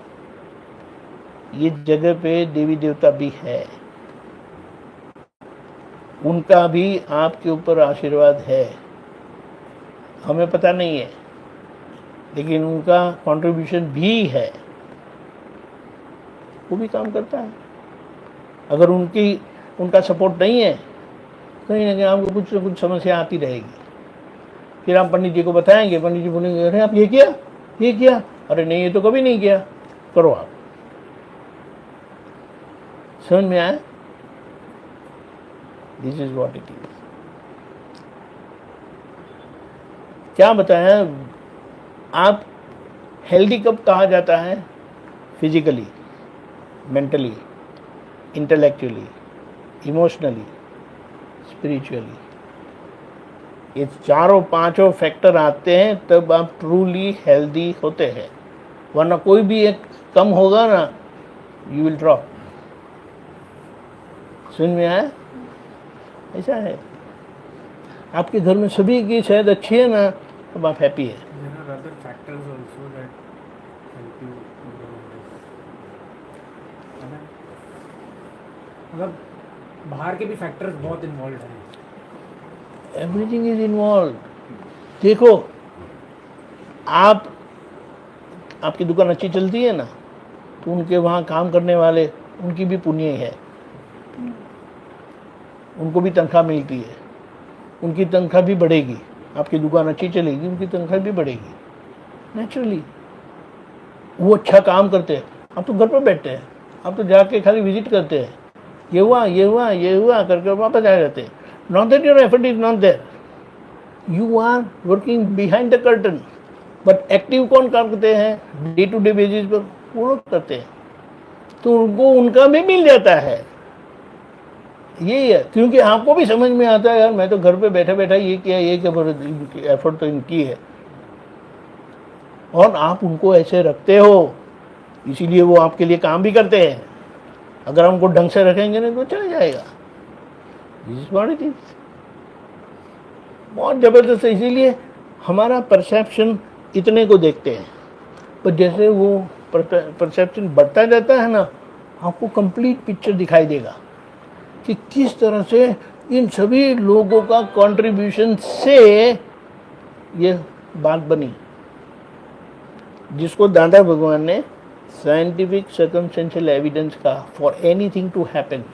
ये जगह पे देवी देवता भी है, उनका भी आपके ऊपर आशीर्वाद है, हमें पता नहीं है, लेकिन उनका कंट्रीब्यूशन भी है, वो भी काम करता है। अगर उनका सपोर्ट नहीं है, कहीं ना कहीं आपको कुछ ना कुछ समस्या आती रहेगी। फिर आप पंडित जी को बताएंगे, पंडित जी बोलेंगे अरे आप ये किया, अरे नहीं ये तो कभी नहीं किया, करो आप। समझ में आया? This is what it is. क्या बताया, आप हेल्दी कब कहा जाता है? Physically, mentally, intellectually, emotionally, spiritually, ये 4-5 फैक्टर आते हैं तब आप ट्रूली हेल्दी होते हैं, वरना कोई भी एक कम होगा ना, यू विल ड्रॉप। सुन में आया? ऐसा है, आपके घर में सभी की सेहत अच्छी है ना, तब आप हैप्पी है। मतलब बाहर के भी फैक्टर्स बहुत इन्वॉल्व हैं। Everything is involve. देखो, आपकी दुकान अच्छी चलती है ना, तो उनके वहाँ काम करने वाले, उनकी भी पुण्य है, उनको भी तनख्वाह मिलती है, उनकी तनख्वाह भी बढ़ेगी। आपकी दुकान अच्छी चलेगी, उनकी तनख्वाह भी बढ़ेगी नेचुरली। वो अच्छा काम करते हैं, आप तो घर पर बैठते हैं, आप तो जाके खाली विजिट करते हैं, ये हुआ करके वापस आ जाते हैं। Not that your effort is not there, you are working behind the curtain, but active कौन करते हैं? डे टू डे बेसिस पर वो लोग करते हैं, तो उनको उनका भी मिल जाता है। यही है, क्योंकि आपको भी समझ में आता है यार, मैं तो घर पे बैठा बैठा ये किया, ये क्या एफर्ट तो इनकी है, और आप उनको ऐसे रखते हो, इसीलिए वो आपके लिए काम भी करते हैं। अगर हमको ढंग से रखेंगे नहीं तो चले जाएगा। This is what it is. बहुत जबरदस्त है, इसीलिए हमारा परसेप्शन इतने को देखते हैं, पर जैसे वो परसेप्शन बढ़ता जाता है ना, आपको कंप्लीट पिक्चर दिखाई देगा कि किस तरह से इन सभी लोगों का कंट्रीब्यूशन से ये बात बनी, जिसको दादा भगवान ने साइंटिफिक सर्कमस्टेंशियल एविडेंस का for anything to happen.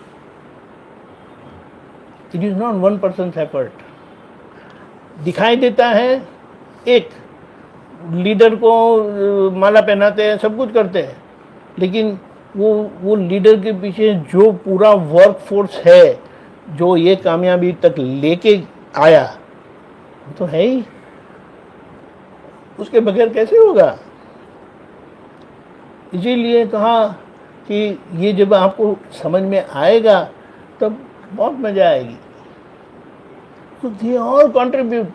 It is not one person effort. दिखाई देता है, एक लीडर को माला पहनाते हैं, सब कुछ करते हैं, लेकिन वो लीडर के पीछे जो पूरा वर्क फोर्स है, जो ये कामयाबी तक लेके आया, वो तो है ही, उसके बगैर कैसे होगा? इसीलिए कहा कि ये जब आपको समझ में आएगा तब बहुत मजा आएगी। So they all contribute,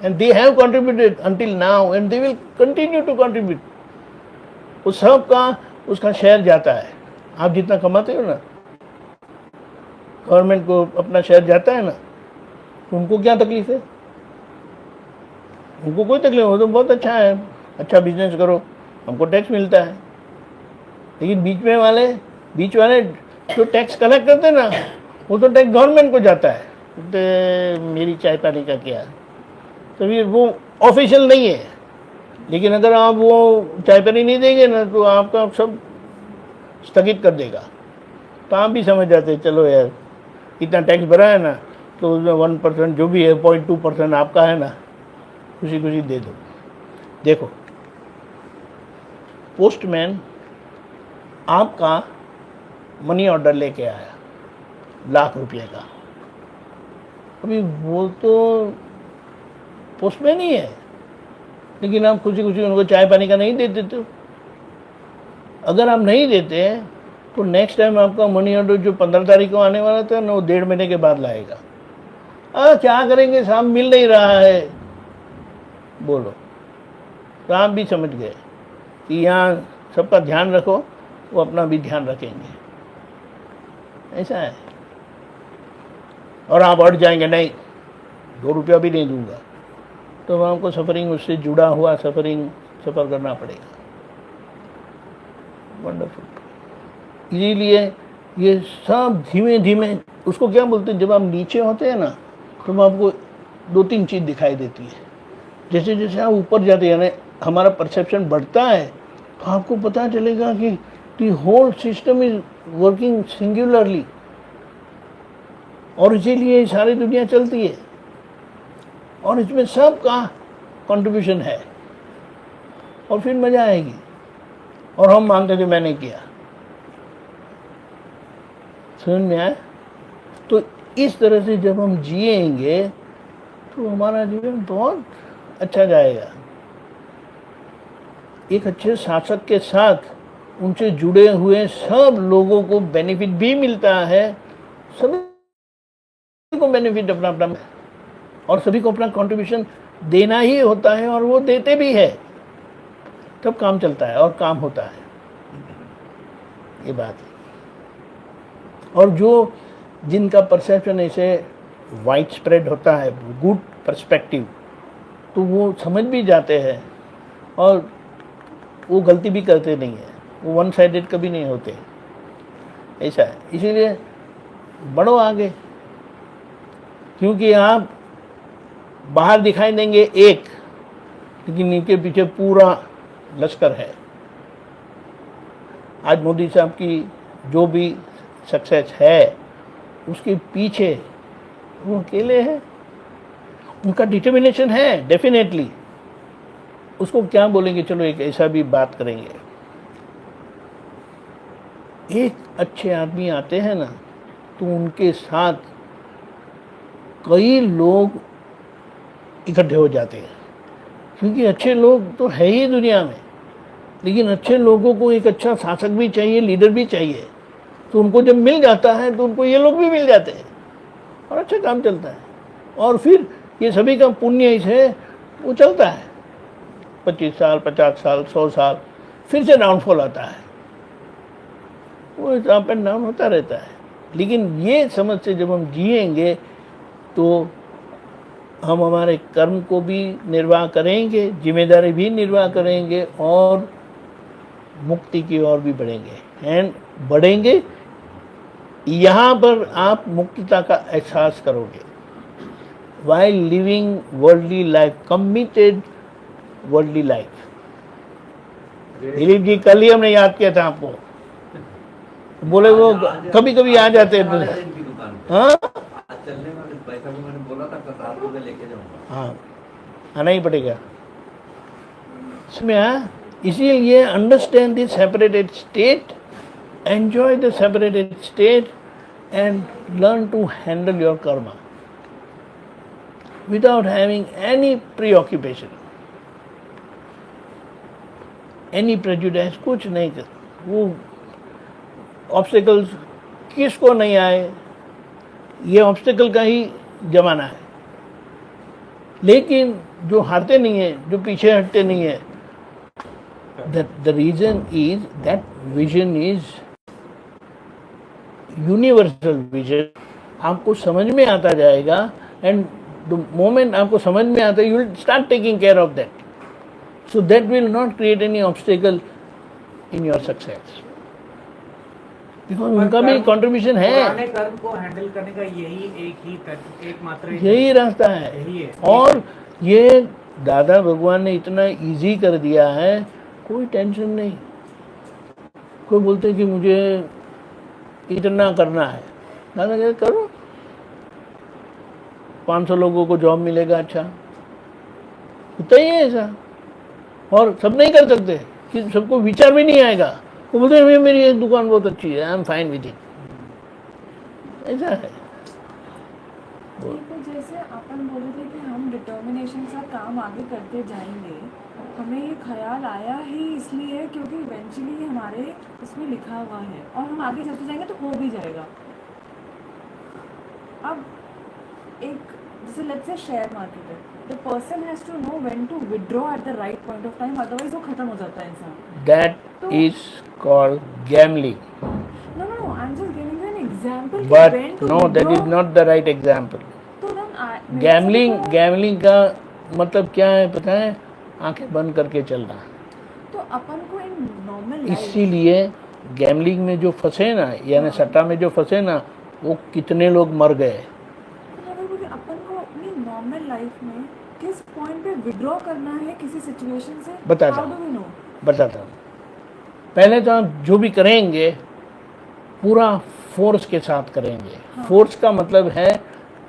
and they have contributed until now, and they will continue to contribute. उस सब का उसका शेयर जाता है। आप जितना कमाते हो ना, गवर्नमेंट को अपना शेयर जाता है ना, तो उनको क्या तकलीफ है? उनको कोई तकलीफ हो तो बहुत अच्छा है, अच्छा बिजनेस करो, हमको टैक्स मिलता है। लेकिन बीच वाले जो टैक्स कलेक्ट करते हैं ना, वो तो टैक्स गवर्नमेंट को जाता है। तो मेरी चाय पानी का क्या, तो फिर वो ऑफिशियल नहीं है। लेकिन अगर आप वो चाय पानी नहीं देंगे ना, तो आपका सब स्थगित कर देगा। तो आप भी समझ जाते हैं, चलो यार इतना टैक्स भरा है ना, तो उसमें 1% जो भी है 0.2% आपका है ना, खुशी खुशी दे दो। देखो, पोस्टमैन आपका मनी ऑर्डर लेके आया ₹1,00,000 का, अभी वो तो पोस्टमैन ही है, लेकिन आप खुशी खुशी उनको चाय पानी का नहीं दे देते हो। अगर आप नहीं देते तो नेक्स्ट टाइम आपका मनी ऑर्डर जो 15 तारीख को आने वाला था ना, वो 1.5 महीने के बाद लाएगा। क्या करेंगे साहब, मिल नहीं रहा है, बोलो। तो आप भी समझ गए कि यहाँ सबका ध्यान रखो, वो अपना भी ध्यान रखेंगे, ऐसा है। और आप अट जाएंगे, नहीं ₹2 भी नहीं दूंगा, तो आपको सफरिंग, उससे जुड़ा हुआ सफ़र करना पड़ेगा। वंडरफुल। इसीलिए ये सब धीमे धीमे, उसको क्या बोलते हैं, जब आप नीचे होते हैं ना, तो आपको 2-3 चीज़ दिखाई देती है। जैसे जैसे आप ऊपर जाते हैं, यानी हमारा परसेप्शन बढ़ता है, तो आपको पता चलेगा कि the whole system is working singularly, और इसीलिए सारी दुनिया चलती है, और इसमें सबका कंट्रीब्यूशन है, और फिर मजा आएगी। और हम मानते थे मैंने किया, समझ में आया? तो इस तरह से जब हम जिएंगे तो हमारा जीवन बहुत अच्छा जाएगा। एक अच्छे शासक के साथ उनसे जुड़े हुए सब लोगों को बेनिफिट भी मिलता है, सभी को बेनिफिट अपना अपना, और सभी को अपना कंट्रीब्यूशन देना ही होता है, और वो देते भी है, तब काम चलता है और काम होता है, ये बात है। और जो जिनका परसेप्शन ऐसे वाइड स्प्रेड होता है, गुड पर्सपेक्टिव, तो वो समझ भी जाते हैं, और वो गलती भी करते नहीं है, वो वन साइडेड कभी नहीं होते, ऐसा है। इसीलिए बढ़ो आगे, क्योंकि आप बाहर दिखाई देंगे एक, लेकिन इनके पीछे पूरा लश्कर है। आज मोदी साहब की जो भी सक्सेस है, उसके पीछे वो अकेले हैं, उनका डिटर्मिनेशन है डेफिनेटली। उसको क्या बोलेंगे, चलो एक ऐसा भी बात करेंगे। एक अच्छे आदमी आते हैं ना, तो उनके साथ कई लोग इकट्ठे हो जाते हैं, क्योंकि अच्छे लोग तो है ही दुनिया में, लेकिन अच्छे लोगों को एक अच्छा शासक भी चाहिए, लीडर भी चाहिए। तो उनको जब मिल जाता है तो उनको ये लोग भी मिल जाते हैं, और अच्छा काम चलता है। और फिर ये सभी का पुण्य इसे वो चलता है, 25 साल, 50 साल, 100 साल, फिर से डाउनफॉल आता है, वो अप एंड डाउन होता रहता है। लेकिन ये समझ से जब हम जिएंगे, तो हम हमारे कर्म को भी निर्वाह करेंगे, जिम्मेदारी भी निर्वाह करेंगे, और मुक्ति की ओर भी बढ़ेंगे। एंड बढ़ेंगे, यहाँ पर आप मुक्तता का एहसास करोगे, while living worldly life, committed worldly life। Dilip ji कल ही हमने याद किया था आपको, बोले वो कभी कभी आ जाते हैं। हाँ चलने वाले पैसा को मैंने बोला था कल रात को मैं लेके जाऊंगा। हाँ, आना ही पड़ेगा इसमें। इसीलिए understand the separated state, enjoy the separated state, and learn to handle your karma without having any preoccupation, any prejudice, कुछ नहीं कर। वो ऑब्स्टिकल्स किसको नहीं आए, ये ऑब्स्टिकल का ही जमाना है। लेकिन जो हारते नहीं है, जो पीछे हटते नहीं है, the reason is that vision is universal vision। आपको समझ में आता जाएगा एंड द मोमेंट आपको समझ में आता है, you will start taking care of that, so that will not create any obstacle in your success, because उनका भी कंट्रीब्यूशन है। पुराने कर्म को हैंडल करने का यही एकमात्र यही रास्ता है। यही है। और ये दादा भगवान ने इतना इजी कर दिया है, कोई टेंशन नहीं। कोई बोलते कि मुझे इतना करना है, दादा कहते करो, 500 लोगों को जॉब मिलेगा, अच्छा होता ही है ऐसा। और सब नहीं कर सकते, कि सबको विचार भी नहीं आएगा, वो बोलते हैं मेरी एक दुकान बहुत अच्छी है, I am fine with it, ऐसा है। तो जैसे अपन बोले थे कि हम डिटर्मिनेशन से काम आगे करते जाएंगे, हमें ये ख्याल आया ही इसलिए क्योंकि इवेंचुअली हमारे इसमें लिखा हुआ है और हम आगे चलते जाएंगे तो हो भी जाएगा। अब एक जैसे लेट्स से शेयर मार्केट है, the person has to know when to withdraw at the right point of time, otherwise वो खत्म हो जाता है इंसान। That is called gambling. No, I'm just giving you an example. But when to no, that is withdraw. not the right example. तो then गैमलिंग का मतलब क्या है पता है? आंखें बंद करके चलना। तो अपन को इन नॉर्मल इसीलिए गैमलिंग में जो फंसे ना, यानी सट्टा में जो फंसे ना, वो कितने लोग मर गए। अपन को अपनी नॉर्मल लाइफ में किस पॉइंट पे विड्रॉ करना है किसी सिचुएशन से, बताता How do we know? बताता हूँ। पहले तो आप जो भी करेंगे पूरा फोर्स के साथ करेंगे। फोर्स का मतलब है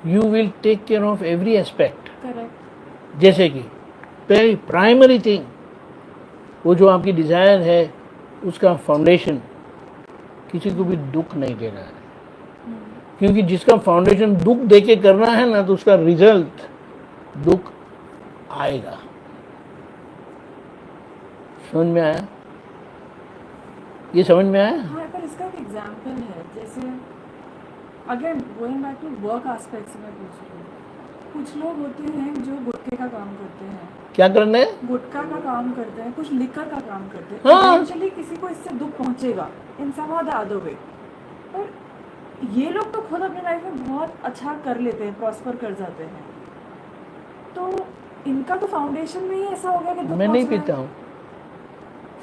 you will take care of every aspect. Correct. जैसे कि प्राइमरी थिंग, वो जो आपकी डिज़ायर है उसका फाउंडेशन, किसी को भी दुख नहीं देना है, क्योंकि जिसका फाउंडेशन दुख देके करना है ना, तो उसका रिजल्ट दुख आएगा। समझ में आया? ये समझ में आया? हाँ, पर इसका एक एग्जांपल है, जैसे again going back to work aspects में पूछ रही हूँ। कुछ लोग होते हैं जो गुटखे का काम करते हैं, क्या करना है? गुटखा का काम करते हैं, कुछ लिकर का काम करते हैं। हाँ। इवेंचुअली किसी को इससे दुख पहुंचेगा इन सम और द अदर वे। पर ये लोग तो खुद अपनी लाइफ में बहुत अच्छा कर लेते हैं, प्रॉस्पर कर जाते हैं, तो इनका तो फाउंडेशन में ही ऐसा हो गया कि दुख मैं नहीं पहुंचना है। पीता हूँ,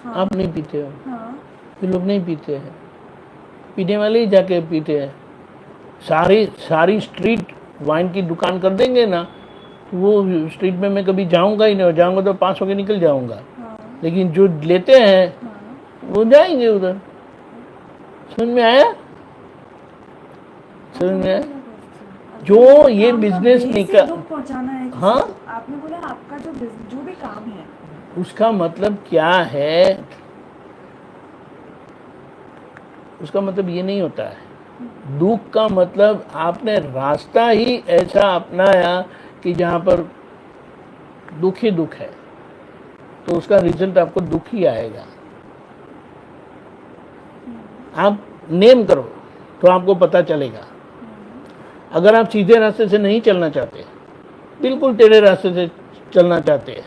हाँ, आप नहीं पीते हो, हाँ, ये लोग नहीं पीते हैं, पीने वाले ही जाके पीते हैं। सारी स्ट्रीट वाइन की दुकान कर देंगे ना, वो स्ट्रीट में मैं कभी जाऊंगा ही नहीं, जाऊंगा तो पास होके निकल जाऊंगा। हाँ, लेकिन जो लेते हैं हाँ। वो जाएंगे उधर। समझ में आया? समझ में आया? जो ये बिजनेस निकल, दुख पहुंचाना है किसी हाँ? को। आपने बोला आपका जो भी काम है, उसका मतलब क्या है? उसका मतलब ये नहीं होता है। दुख का मतलब आपने रास्ता ही ऐसा अपनाया कि जहाँ पर दुख ही दुख है, तो उसका रिजल्ट आपको दुख ही आएगा। आप नेम करो तो आपको पता चलेगा। अगर आप सीधे रास्ते से नहीं चलना चाहते, बिल्कुल टेढ़े रास्ते से चलना चाहते हैं,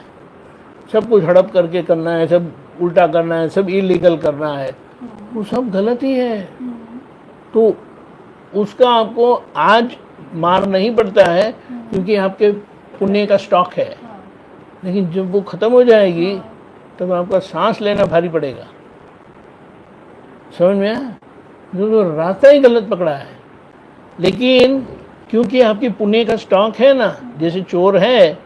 सब कुछ हड़प करके करना है, सब उल्टा करना है, सब इलीगल करना है, वो सब गलत ही है। तो उसका आपको आज मार नहीं पड़ता है, क्योंकि आपके पुण्य का स्टॉक है। लेकिन जब वो ख़त्म हो जाएगी तब आपका सांस लेना भारी पड़ेगा। समझ में आया? जो रास्ता ही गलत पकड़ा है। लेकिन क्योंकि आपकी पुण्य का स्टॉक है ना, जैसे चोर है,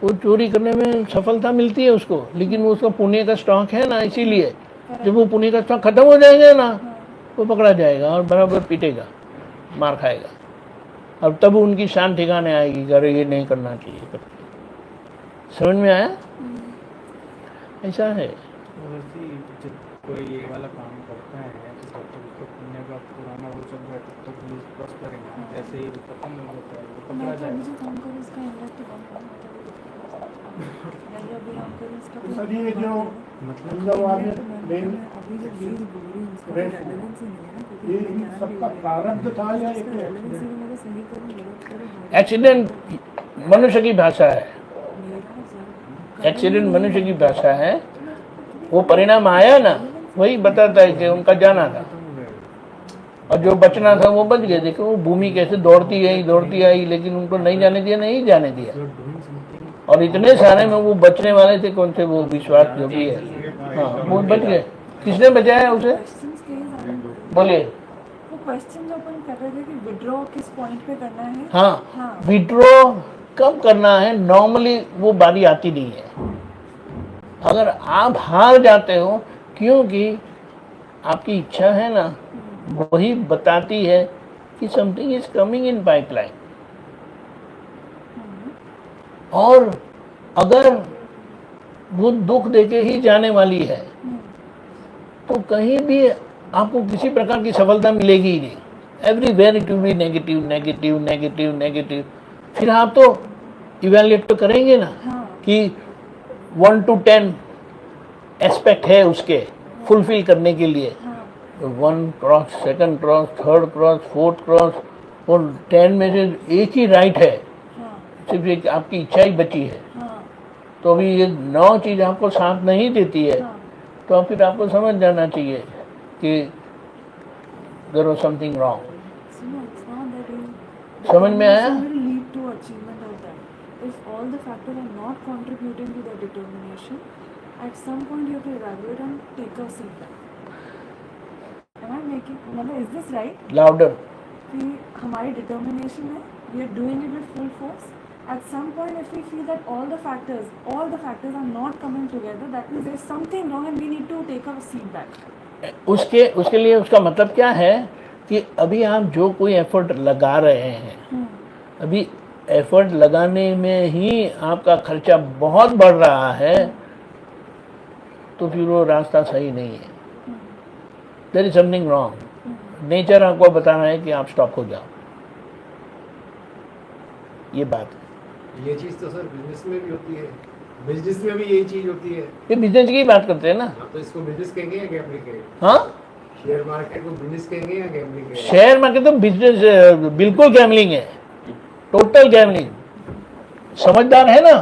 वो चोरी करने में सफलता मिलती है उसको, लेकिन वो उसका पुण्य का स्टॉक है ना, इसीलिए जब वो पुण्य का स्टॉक खत्म हो जाएगा ना, वो पकड़ा जाएगा और बराबर पीटेगा, मार खाएगा। अब तब उनकी शान ठिकाने आएगी कि अरे ये नहीं करना चाहिए। समझ में आया? ऐसा है। वैसे ही जब कोई ये वाला काम करता है तो तब तक उसका पुण्य का पुराना वो चल रहा है, तब तक वो प्रॉस्पर है। जैसे ही वो खत्म हो जाता है, वो पकड़ा मैं तो जाएगा। अभी जो काम करूँ उसका इन्वेस्ट अभी हम करें इसका सर ये जो मतलब आपने मेन अभी जो बीज बोल रही हूँ उसका रेट रेलेवेंस ही नहीं है ना, क्योंकि ये मैंने इन ध्यान सबका भी प्रारब्ध था या एक रेलेवेंस एक्सीडेंट? मेरा सही करूँ गलत करूँ, एक्सीडेंट मनुष्य की भाषा है। मेरा जब एक्सीडेंट मनुष्य की भाषा है। वो परिणाम आया ना, वही बताता है कि उनका जाना था। और जो बचना था वो बच गए। देखो वो भूमि कैसे दौड़ती आई, लेकिन उनको नहीं जाने दिया। और इतने सारे में वो बचने वाले थे, कौन थे वो, विश्वास जो भी है, हाँ वो बच गए। किसने बचाया उसे, क्वेश्चंस के लिए बोलिए। वो क्वेश्चन जो अपन कर रहे थे कि विड्रॉ किस पॉइंट पे करना है। हाँ, विड्रॉ कब करना है, नॉर्मली वो बारी आती नहीं है। अगर आप हार जाते हो, क्योंकि आपकी इच्छा है ना, वही बताती है कि something is coming in pipeline. और अगर वो दुख देके ही जाने वाली है तो कहीं भी आपको किसी प्रकार की सफलता मिलेगी ही नहीं। Everywhere it will be negative negative negative negative. फिर आप तो इवेल्युएट तो करेंगे ना कि 1 to 10 एस्पेक्ट है उसके फुलफिल करने के लिए। 1 cross, 2nd cross, 3rd cross, 4th cross, और 10 में से एक ही राइट है, सिर्फ एक आपकी इच्छा ही बची है। तो अभी ये 9 चीज आपको साथ नहीं देती है, तो फिर आपको समझ जाना चाहिए कि देयर वाज समथिंग रॉन्ग। समझ में आया? lead to achievement of that. If all the factors are not contributing to the determination, at some point you have to evaluate and take a seat back. Am I making? मतलब is this right? लाउडर। कि हमारी determination है, we are doing it with full force. At some point, if we feel that all the factors are not coming together, that means there is something wrong and we need to take a seat back. उसके लिए उसका मतलब क्या है कि अभी आप जो कोई एफर्ट लगा रहे हैं, अभी एफर्ट लगाने में ही आपका खर्चा बहुत बढ़ रहा है, तो फिर वो रास्ता सही नहीं है। There is something wrong. Nature आपको बता रहा है कि आप स्टॉप हो जाओ। ये बात है। ये चीज तो सर बिजनेस में भी होती है, बिजनेस में भी यही चीज होती है। ये बिजनेस की बात करते हैं ना। हाँ, तो इसको बिजनेस कहेंगे या गैम्बलिंग कहेंगे? हाँ, शेयर मार्केट को बिजनेस कहेंगे या गैम्बलिंग कहेंगे? शेयर मार्केट तो बिजनेस, बिल्कुल गैमलिंग है, टोटल गैमलिंग। समझदार है ना,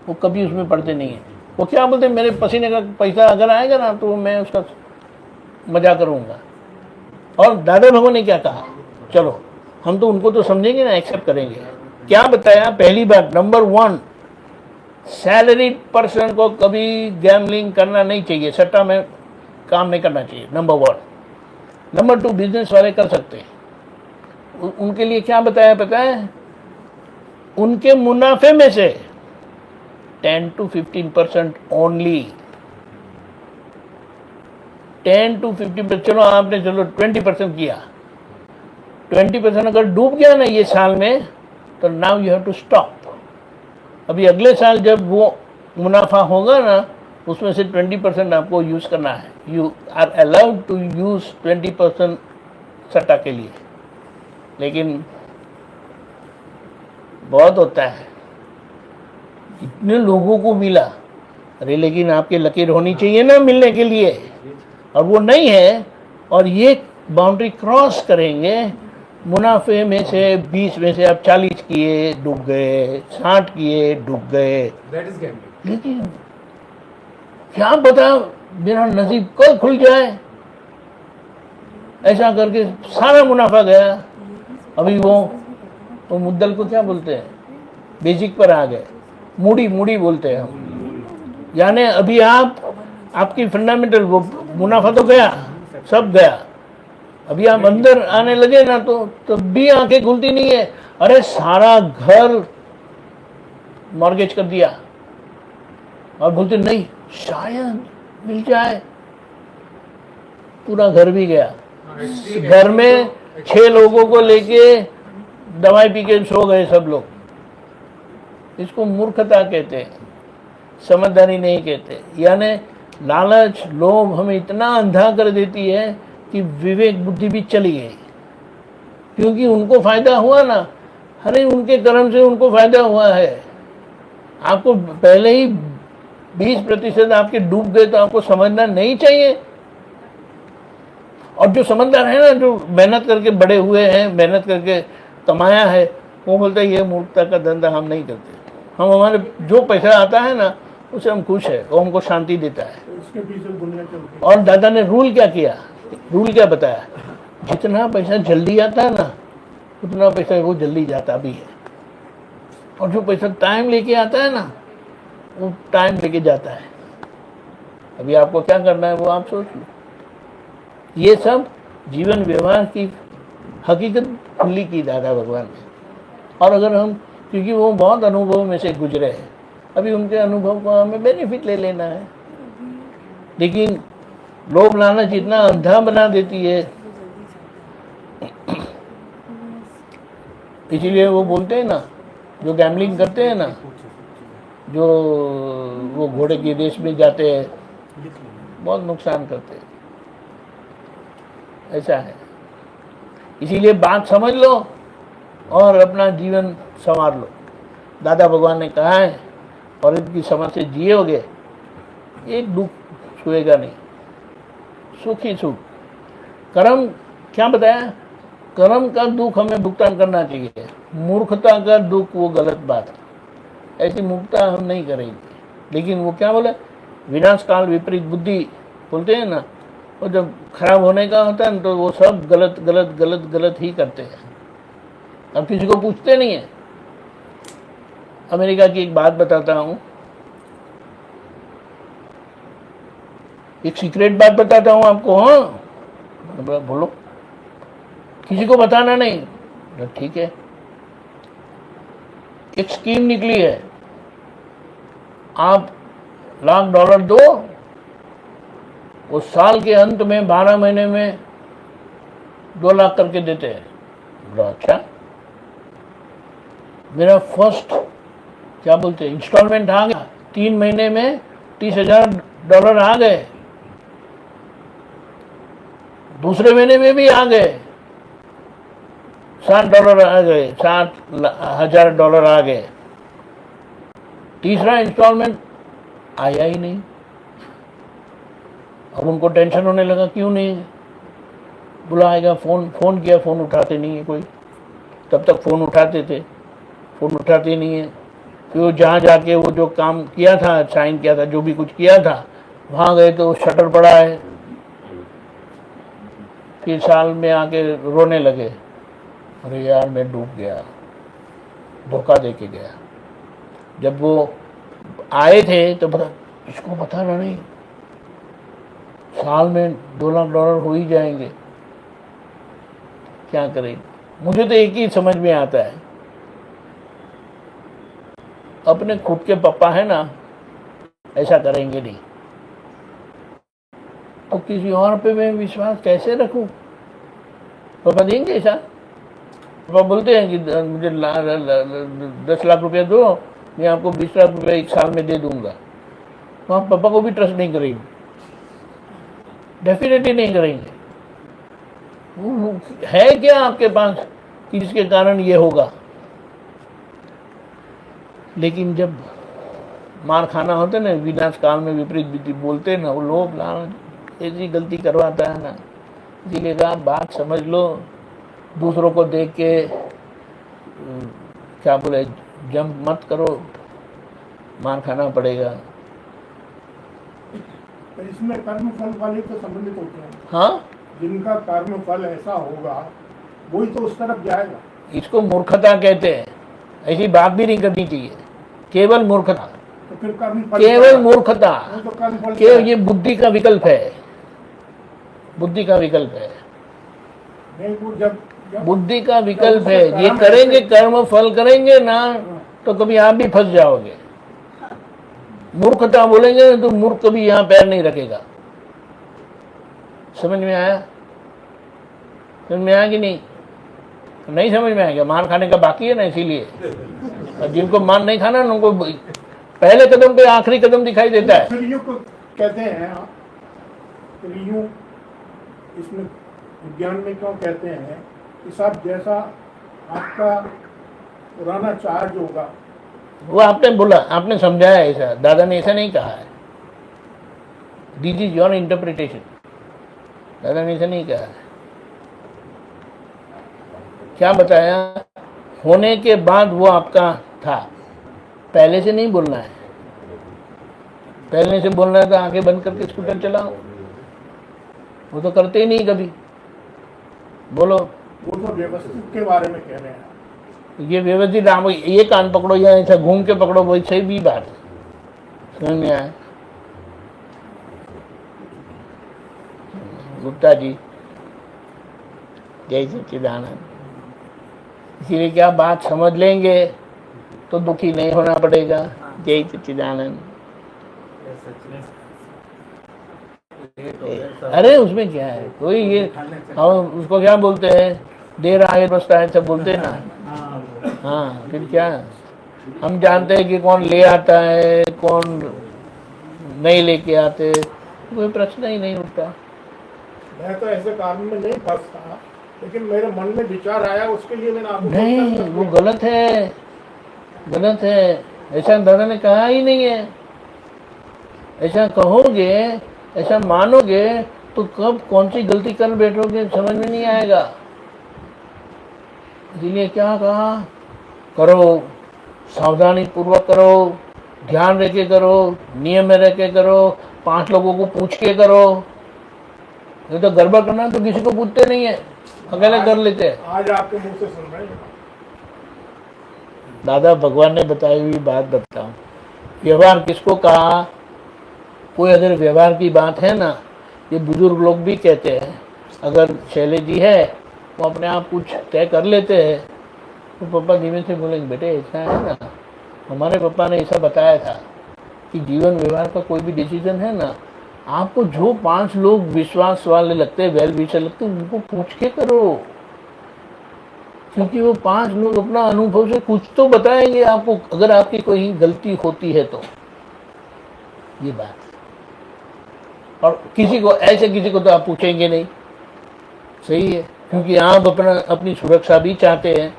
वो कभी उसमें पड़ते नहीं है। वो क्या बोलते हैं, मेरे पसीने का पैसा अगर आएगा ना तो मैं उसका मजा करूंगा। और दादा भगवान ने क्या कहा, चलो हम तो उनको तो समझेंगे ना, एक्सेप्ट करेंगे। क्या बताया, पहली बात, नंबर 1, सैलरीड पर्सन को कभी गैमलिंग करना नहीं चाहिए, सट्टा में काम नहीं करना चाहिए, नंबर 1। नंबर 2, बिजनेस वाले कर सकते हैं। उनके लिए क्या बताया पता है, उनके मुनाफे में से 10 to 15% ओनली, 10 to 15%। चलो आपने 20% किया, 20% अगर डूब गया ना ये साल में, तो now you have to stop. अभी अगले साल जब वो मुनाफा होगा ना, उसमें से 20% आपको यूज करना है। You are allowed to use 20% सट्टा के लिए। लेकिन बहुत होता है, इतने लोगों को मिला, अरे लेकिन आपके लकीर होनी चाहिए ना मिलने के लिए, और वो नहीं है। और ये बाउंड्री क्रॉस करेंगे, मुनाफे में से 20 में से आप 40 किए, डूब गए, 60 किए, डूब गए। That is gambling. लेकिन क्या पता मेरा नसीब कल खुल जाए, ऐसा करके सारा मुनाफा गया। अभी वो मुद्दल को क्या बोलते हैं, बेसिक पर आ गए, मूडी बोलते हैं हम। यानी अभी आपकी फंडामेंटल, वो मुनाफा तो गया, सब गया। अभी आप अंदर आने लगे ना तो तब भी आंखें खुलती नहीं है। अरे सारा घर मॉर्गेज कर दिया, और बोलते नहीं शायद मिल जाए, पूरा घर भी गया। घर में 6 लोगों को लेके दवाई पी के सो गए सब लोग। इसको मूर्खता कहते हैं, समझदारी नहीं कहते। यानी लालच, लोभ हमें इतना अंधा कर देती है कि विवेक बुद्धि भी चली गई, क्योंकि उनको फायदा हुआ ना। अरे उनके कर्म से उनको फायदा हुआ है। आपको पहले ही 20% आपके डूब गए, तो आपको समझना नहीं चाहिए। और जो समझदार है ना, जो मेहनत करके बड़े हुए हैं, मेहनत करके कमाया है, वो बोलता है ये मूर्खता का धंधा हम नहीं करते। हम हमारे जो पैसा आता है ना उससे हम खुश है, वो हमको शांति देता है। उसके पीछे दुनिया चलती है। और दादा ने रूल क्या किया, रूल क्या बताया, जितना पैसा जल्दी आता है ना, उतना पैसा वो जल्दी जाता भी है, और जो पैसा टाइम लेके आता है ना, वो टाइम लेके जाता है। अभी आपको क्या करना है वो आप सोच लो। ये सब जीवन व्यवहार की हकीकत खुली की दादा भगवान ने। और अगर हम, क्योंकि वो बहुत अनुभव में से गुजरे हैं, अभी उनके अनुभव को हमें बेनिफिट ले लेना है। लेकिन लोभ लालच इतना अंधा बना देती है, इसीलिए वो बोलते हैं ना, जो गैम्बलिंग करते हैं ना, जो वो घोड़े के देश में जाते हैं, बहुत नुकसान करते हैं। ऐसा है, इसीलिए बात समझ लो और अपना जीवन संवार लो। दादा भगवान ने कहा है, और इनकी समझ से जियोगे, एक दुख छुएगा नहीं, सुख ही सुख। कर्म क्या बताया, कर्म का दुख हमें भुगतान करना चाहिए, मूर्खता का दुख वो गलत बात है, ऐसी मूर्खता हम नहीं करेंगे। लेकिन वो क्या बोले, विनाश काल विपरीत बुद्धि बोलते हैं ना, और जब खराब होने का होता है ना, तो वो सब गलत गलत गलत गलत ही करते हैं, अब किसी को पूछते नहीं है। अमेरिका की एक बात बताता हूँ, एक सीक्रेट बात बताता हूँ आपको। हाँ बोलो, किसी को बताना नहीं, ठीक है। एक स्कीम निकली है, आप $1,00,000 दो, वो साल के अंत में 12 महीने में 2 लाख करके देते हैं। बोला अच्छा, मेरा फर्स्ट क्या बोलते हैं इंस्टॉलमेंट आ गया, 3 महीने में $30,000 आ गए, दूसरे महीने में भी आ गए, $60 आ गए, $60,000 आ गए, तीसरा इंस्टॉलमेंट आया ही नहीं। अब उनको टेंशन होने लगा, क्यों नहीं बुलाएगा, फोन किया, फोन उठाते नहीं है कोई। तब तक फोन उठाते थे, फोन उठाते नहीं है। फिर वो जहाँ जाके वो जो काम किया था, साइन किया था, जो भी कुछ किया था, वहाँ गए तो शटर पड़ा है। फिर साल में आके रोने लगे, अरे यार मैं डूब गया, धोखा दे के गया। जब वो आए थे तो बता, इसको बताना नहीं, साल में $2 लाख हो ही जाएंगे, क्या करें। मुझे तो एक ही समझ में आता है, अपने खुद के पापा है ना, ऐसा करेंगे नहीं, तो किसी और पे मैं विश्वास कैसे रखूं। पापा देंगे ऐसा? पापा बोलते हैं कि मुझे 10 लाख रुपया दो, मैं आपको 20 लाख रुपया 1 साल में दे दूंगा, तो आप पापा को भी ट्रस्ट नहीं करेंगे, डेफिनेटली नहीं करेंगे। है क्या आपके पास कि जिसके कारण ये होगा। लेकिन जब मार खाना होता है ना, विनाश काल में विपरीत बुद्धि बोलते हैं ना, वो लोभ लालच ऐसी गलती करवाता है ना। इसीलिए आप बात समझ लो, दूसरों को देख के क्या बोले जंप मत करो, मार खाना पड़ेगा। इसमें कर्म फल वाले तो संबंधित होते हैं। हाँ, जिनका कर्म फल ऐसा होगा वही तो उस तरफ जाएगा। इसको मूर्खता कहते हैं, ऐसी बात भी नहीं करनी चाहिए, केवल मूर्खता। तो फिर कर्म फल केवल मूर्खता, तो कर्म फल केवल ये बुद्धि का विकल्प है, बुद्धि का विकल्प है, नहीं, वो जब बुद्धि का विकल्प है। ये करेंगे, कर्म फल करेंगे ना, तो कभी आप भी फंस जाओगे। मूर्खता बोलेंगे तो मूर्ख कभी यहाँ पैर नहीं रखेगा। समझ में आया? समझ में आया कि नहीं? नहीं समझ में आएगा, मार खाने का बाकी है ना, इसीलिए। और जिनको मार नहीं खाना ना, उनको पहले कदम पे आखिरी कदम दिखाई देता है। फिर यूं को कहते हैं, फिर यूं इसमें विज्ञान में क्यों कहते हैं कि सब जैसा आपका पुराना चार्ज होगा। वो आपने बोला, आपने समझाया ऐसा, दादा ने ऐसा नहीं कहा है। दिस इज योर इंटरप्रिटेशन, दादा ने ऐसा नहीं कहा है। क्या बताया? होने के बाद वो आपका था, पहले से नहीं बोलना है। पहले से बोलना है तो आंखें बंद करके स्कूटर चलाओ, वो तो करते ही नहीं कभी। बोलो। वो तो व्यवस्थित के बारे में कह रहे हैं। ये व्यवस्थित, आप ये कान पकड़ो या ऐसा घूम के पकड़ो, वही सही भी बात समझ में आए। गुप्ता जी, जय सच्चिदानंद। इसीलिए क्या बात समझ लेंगे तो दुखी नहीं होना पड़ेगा। जय सच्चिदानंद। अरे उसमें क्या है, कोई ये हम उसको क्या बोलते हैं, देर आए बसता है सब बोलते हैं ना। हाँ, फिर क्या, हम जानते हैं कि कौन ले आता है कौन नहीं लेके आते, कोई प्रश्न ही नहीं उठता। मैं तो ऐसे काम में नहीं फंसता, लेकिन मेरे मन में विचार आया, उसके लिए मैंने आपको नहीं, वो गलत है, गलत है, ऐसा दादा ने कहा ही नहीं है। ऐसा कहोगे, ऐसा मानोगे तो कब कौन सी गलती कर बैठोगे समझ में नहीं आएगा। इसलिए क्या कहा, करो, सावधानी पूर्वक करो, ध्यान रख के करो, नियम में रह के करो, 5 लोगों को पूछ के करो। ये तो गड़बड़ करना तो किसी को पूछते नहीं है, अकेले कर लेते हैं। आज आपके मुंह से सुन रहे हैं। दादा भगवान ने बताई हुई बात बताऊं, व्यवहार किसको कहा, कोई अगर व्यवहार की बात है ना, ये बुजुर्ग लोग भी कहते हैं, अगर शैलेश जी है वो अपने आप कुछ तय कर लेते हैं तो पापा धीमे से बोलेंगे, बेटे ऐसा है ना, हमारे पापा ने ऐसा बताया था कि जीवन व्यवहार का कोई भी डिसीजन है ना, आपको जो 5 लोग विश्वास वाले लगते हैं, वेल विशर लगते हैं, उनको पूछ के करो, क्योंकि वो 5 लोग अपना अनुभव से कुछ तो बताएंगे आपको, अगर आपकी कोई गलती होती है तो। ये बात, और किसी को ऐसे किसी को तो आप पूछेंगे नहीं, सही है, क्योंकि आप अपनी सुरक्षा भी चाहते हैं,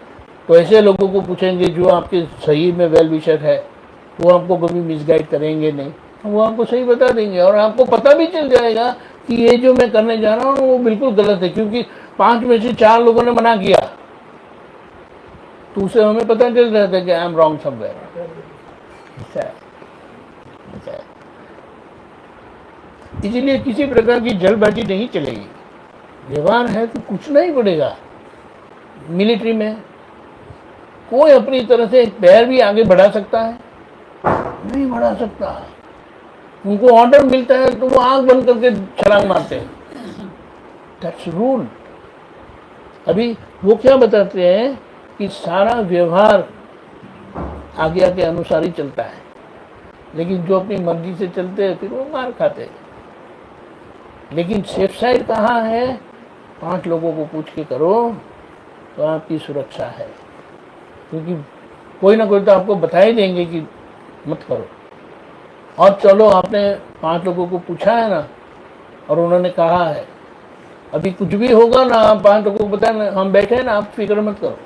तो ऐसे लोगों को पूछेंगे जो आपके सही में वेल विशर है, वो आपको कभी मिसगाइड करेंगे नहीं, वो आपको सही बता देंगे, और आपको पता भी चल जाएगा कि ये जो मैं करने जा रहा हूँ वो बिल्कुल गलत है, क्योंकि 5 में से 4 लोगों ने मना किया, तो उसे हमें पता चल रहा था कि आई एम रॉन्ग समवेयर। इसलिए किसी प्रकार की जल्दबाजी नहीं चलेगी। व्यवहार है तो कुछ नहीं पड़ेगा। मिलिट्री में कोई अपनी तरह से पैर भी आगे बढ़ा सकता है, नहीं बढ़ा सकता। उनको ऑर्डर मिलता है तो वो आंख बंद करके छलांग मारते हैं, दैट्स रूल। अभी वो क्या बताते हैं कि सारा व्यवहार आज्ञा के अनुसार ही चलता है, लेकिन जो अपनी मर्जी से चलते हैं फिर वो मार खाते हैं। लेकिन सेफ साइड कहाँ है, 5 लोगों को पूछ के करो तो आपकी सुरक्षा है, क्योंकि कोई ना कोई तो आपको बता ही देंगे कि मत करो। और चलो आपने 5 लोगों को पूछा है ना, और उन्होंने कहा है, अभी कुछ भी होगा ना, आप 5 लोगों को बताए, हम बैठे हैं ना, आप फिक्र मत करो।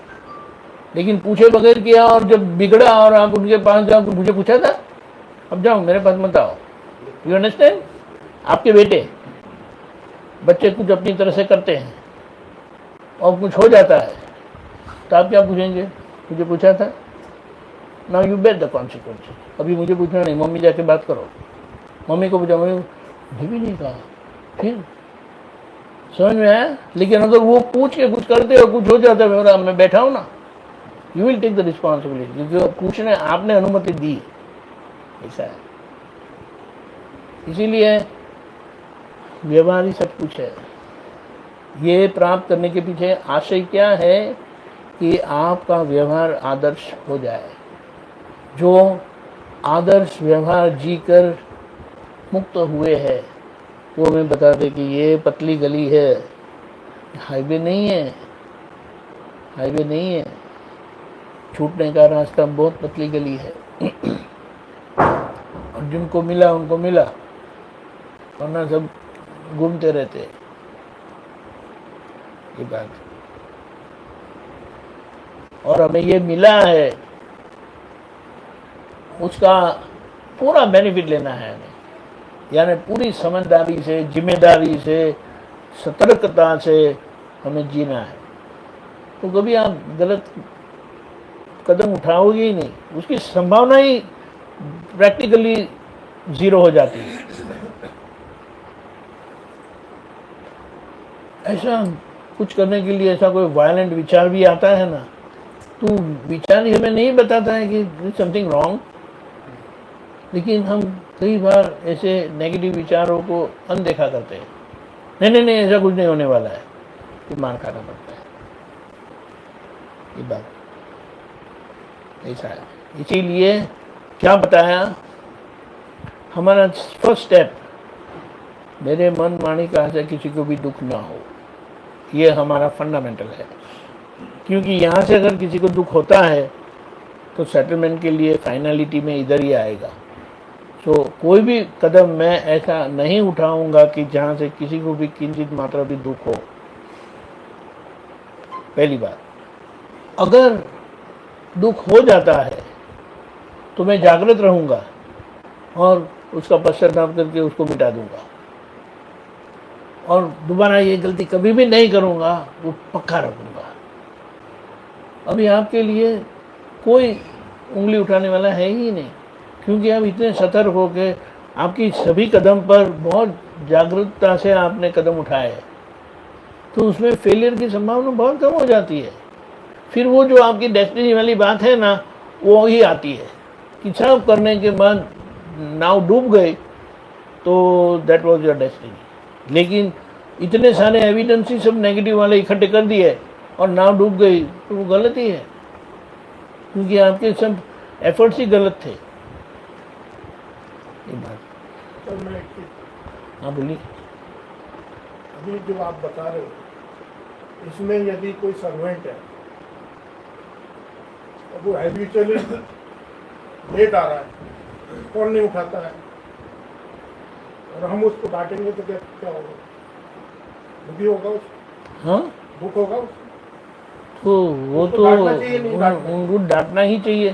लेकिन पूछे बगैर किया और जब बिगड़ा और आप उनके पास जाओ, मुझे पूछा था, अब जाओ मेरे पास मत आओ। You understand? आपके बच्चे कुछ अपनी तरह से करते हैं और कुछ हो जाता है तो आप क्या पूछेंगे, मुझे पूछा था? Now you bear the consequences. अभी मुझे पूछना नहीं, मम्मी जाके बात करो। मम्मी को पूछा, मम्मी मुझे भी नहीं कहा, फिर समझ में आया? लेकिन अगर वो पूछ के कुछ करते और कुछ हो जाता है, मैं बैठा हूँ ना, you will take the responsibility, क्योंकि पूछने आपने अनुमति दी, ऐसा है। इसीलिए व्यवहार ही सब कुछ है। ये प्राप्त करने के पीछे आशय क्या है कि आपका व्यवहार आदर्श हो जाए। जो आदर्श व्यवहार जीकर मुक्त हुए हैं वो हमें बताते कि ये पतली गली है, हाईवे नहीं है, हाईवे नहीं है, छूटने का रास्ता बहुत पतली गली है। और जिनको मिला उनको मिला, वरना सब घूमते रहते। ये बात, और हमें ये मिला है उसका पूरा बेनिफिट लेना है हमें, यानी पूरी समझदारी से, जिम्मेदारी से, सतर्कता से हमें जीना है। तो कभी आप गलत कदम उठाओगे ही नहीं, उसकी संभावना ही प्रैक्टिकली 0 हो जाती है। ऐसा कुछ करने के लिए ऐसा कोई वायलेंट विचार भी आता है ना, तो विचार ही हमें नहीं बताता है कि समथिंग रॉन्ग, लेकिन हम कई बार ऐसे नेगेटिव विचारों को अनदेखा करते हैं। नहीं नहीं नहीं, ऐसा कुछ नहीं होने वाला है, तो मार खाना पड़ता है। ये बात ऐसा है। इसीलिए क्या बताया, हमारा फर्स्ट स्टेप, मेरे मन वाणी कहा से किसी को भी दुख ना हो, ये हमारा फंडामेंटल है। क्योंकि यहाँ से अगर किसी को दुख होता है तो सेटलमेंट के लिए फाइनलिटी में इधर ही आएगा। तो कोई भी कदम मैं ऐसा नहीं उठाऊंगा कि जहाँ से किसी को भी किंचित मात्रा भी दुख हो। पहली बात, अगर दुख हो जाता है तो मैं जागृत रहूंगा और उसका पश्चाताप करके उसको मिटा दूंगा, और दोबारा ये गलती कभी भी नहीं करूंगा, वो पक्का रखूंगा। अभी आपके लिए कोई उंगली उठाने वाला है ही नहीं, क्योंकि आप इतने सतर्क हो के आपकी सभी कदम पर बहुत जागरूकता से आपने कदम उठाए हैं, तो उसमें फेलियर की संभावना बहुत कम हो जाती है। फिर वो जो आपकी डेस्टिनी वाली बात है ना, वो ही आती है कि सब करने के बाद नाव डूब गए तो दैट वाज योर डेस्टिनी। लेकिन इतने सारे एविडेंस ही सब नेगेटिव वाले इकट्ठे कर दिए और नाव डूब गई, तो वो गलत ही है, क्योंकि आपके सब एफर्ट्स ही गलत थे। ये बात। सर मैं एक चीज, हाँ बोलिए। अभी जो आप बता रहे हो, इसमें यदि कोई सर्वेंट है और वो हैबिचुअली लेट आ रहा है, फोन नहीं उठाता है, और हम उसको डांटेंगे तो क्या होगा? दुखी होगा उसको, हाँ, दुख होगा उसको। तो वो उसको तो डांटना चाहिए, नहीं डांटना? उनको डांटना ही चाहिए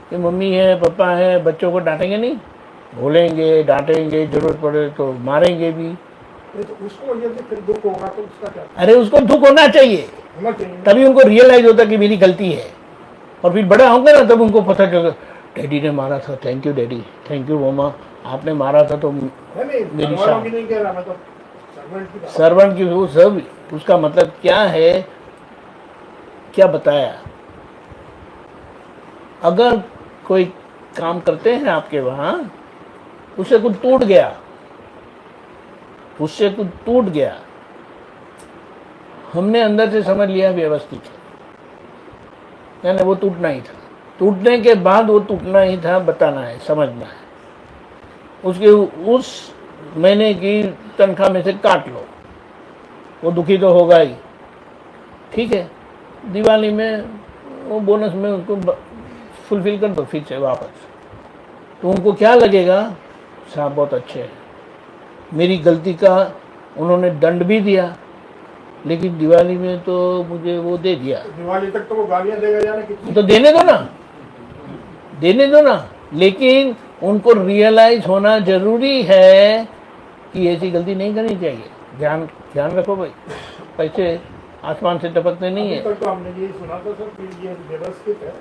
कि मम्मी है पापा है, बच्चों को डांटेंगे नहीं, बोलेंगे डांटेंगे, जरूरत पड़े तो मारेंगे भी। नहीं तो उसको यदि फिर दुख होगा तो उसका क्या अरे उसको दुख होना चाहिए, होना चाहिए? तभी उनको रियलाइज होता कि मेरी गलती है, और फिर बड़ा होगा ना तब उनको पता चलेगा डैडी ने मारा था, thank you daddy, thank you mamma, आपने मारा था तो नहीं मेरी घरवालों शान। की नहीं कह रहा मैं, तो सर्वेंट की बात। सर्वेंट की वो सब, उसका मतलब क्या है, क्या बताया। अगर कोई काम करते हैं आपके वहां, उससे कुछ टूट गया, उससे कुछ टूट गया, हमने अंदर से समझ लिया व्यवस्थित है, यानी वो टूटना ही था, टूटने के बाद वो टूटना ही था, बताना है, समझना है। उसके उस महीने की तनख्वाह में से काट लो, वो दुखी तो होगा ही, ठीक है। दिवाली में वो बोनस में उनको फुलफिल कर दो फिर से वापस, तो उनको क्या लगेगा, साहब बहुत अच्छे हैं, मेरी गलती का उन्होंने दंड भी दिया, लेकिन दिवाली में तो मुझे वो दे दिया। दिवाली तक तो वो गालियां देगा जाने कितनी। तो देने दो ना, देने दो ना, लेकिन उनको रियलाइज होना जरूरी है कि ऐसी गलती नहीं करनी चाहिए। ध्यान ध्यान रखो भाई, पैसे आसमान से टपकते नहीं है। अभी तक तो हमने यही सुना था सर कि ये व्यवस्थित है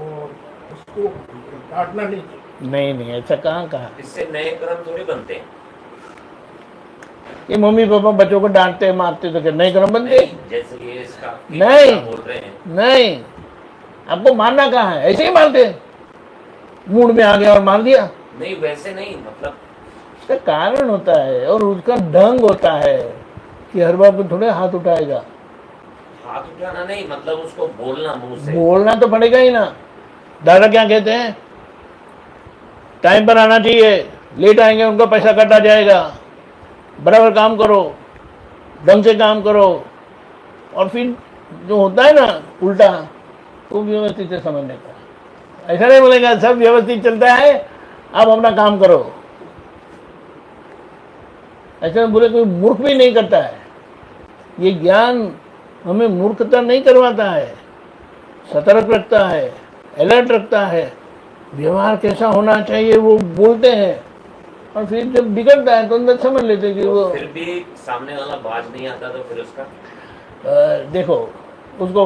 और उसको काटना नहीं चाहिए। नहीं नहीं, ऐसा कहाँ कहा। इससे नए कर्म थोड़ी बनते हैं। ये मम्मी पापा बच्चों को डांटते मारते तो क्या नए कर्म बनते? नहीं, जैसे ये इसका नहीं। बोल रहे हैं, नहीं, आपको मारना कहाँ है, ऐसे ही मारते, मूड में आ गया और मार दिया। नहीं वैसे नहीं, मतलब उसका कारण होता है और उसका ढंग होता है कि हर बार को थोड़े हाथ उठाएगा। हाथ उठाना नहीं, मतलब उसको बोलना मुंह से। बोलना तो पड़ेगा ही ना। दादा क्या कहते हैं, टाइम पर आना चाहिए, लेट आएंगे उनका पैसा काटा जाएगा, बराबर काम करो, ढंग से काम करो। और फिर जो होता है ना उल्टा, वो व्यवस्थित से समझने का। ऐसा नहीं बोलेगा सब व्यवस्थित चलता है, आप अपना काम करो, ऐसा बोले कोई मूर्ख भी नहीं करता है। ये ज्ञान हमें मूर्खता नहीं करवाता है, सतर्क रखता है, अलर्ट रखता है, व्यवहार कैसा होना चाहिए वो बोलते हैं, और फिर जब बिगड़ता है तो अंदर समझ लेते हैं कि वो फिर भी सामने वाला बाज नहीं आता तो फिर उसका देखो उसको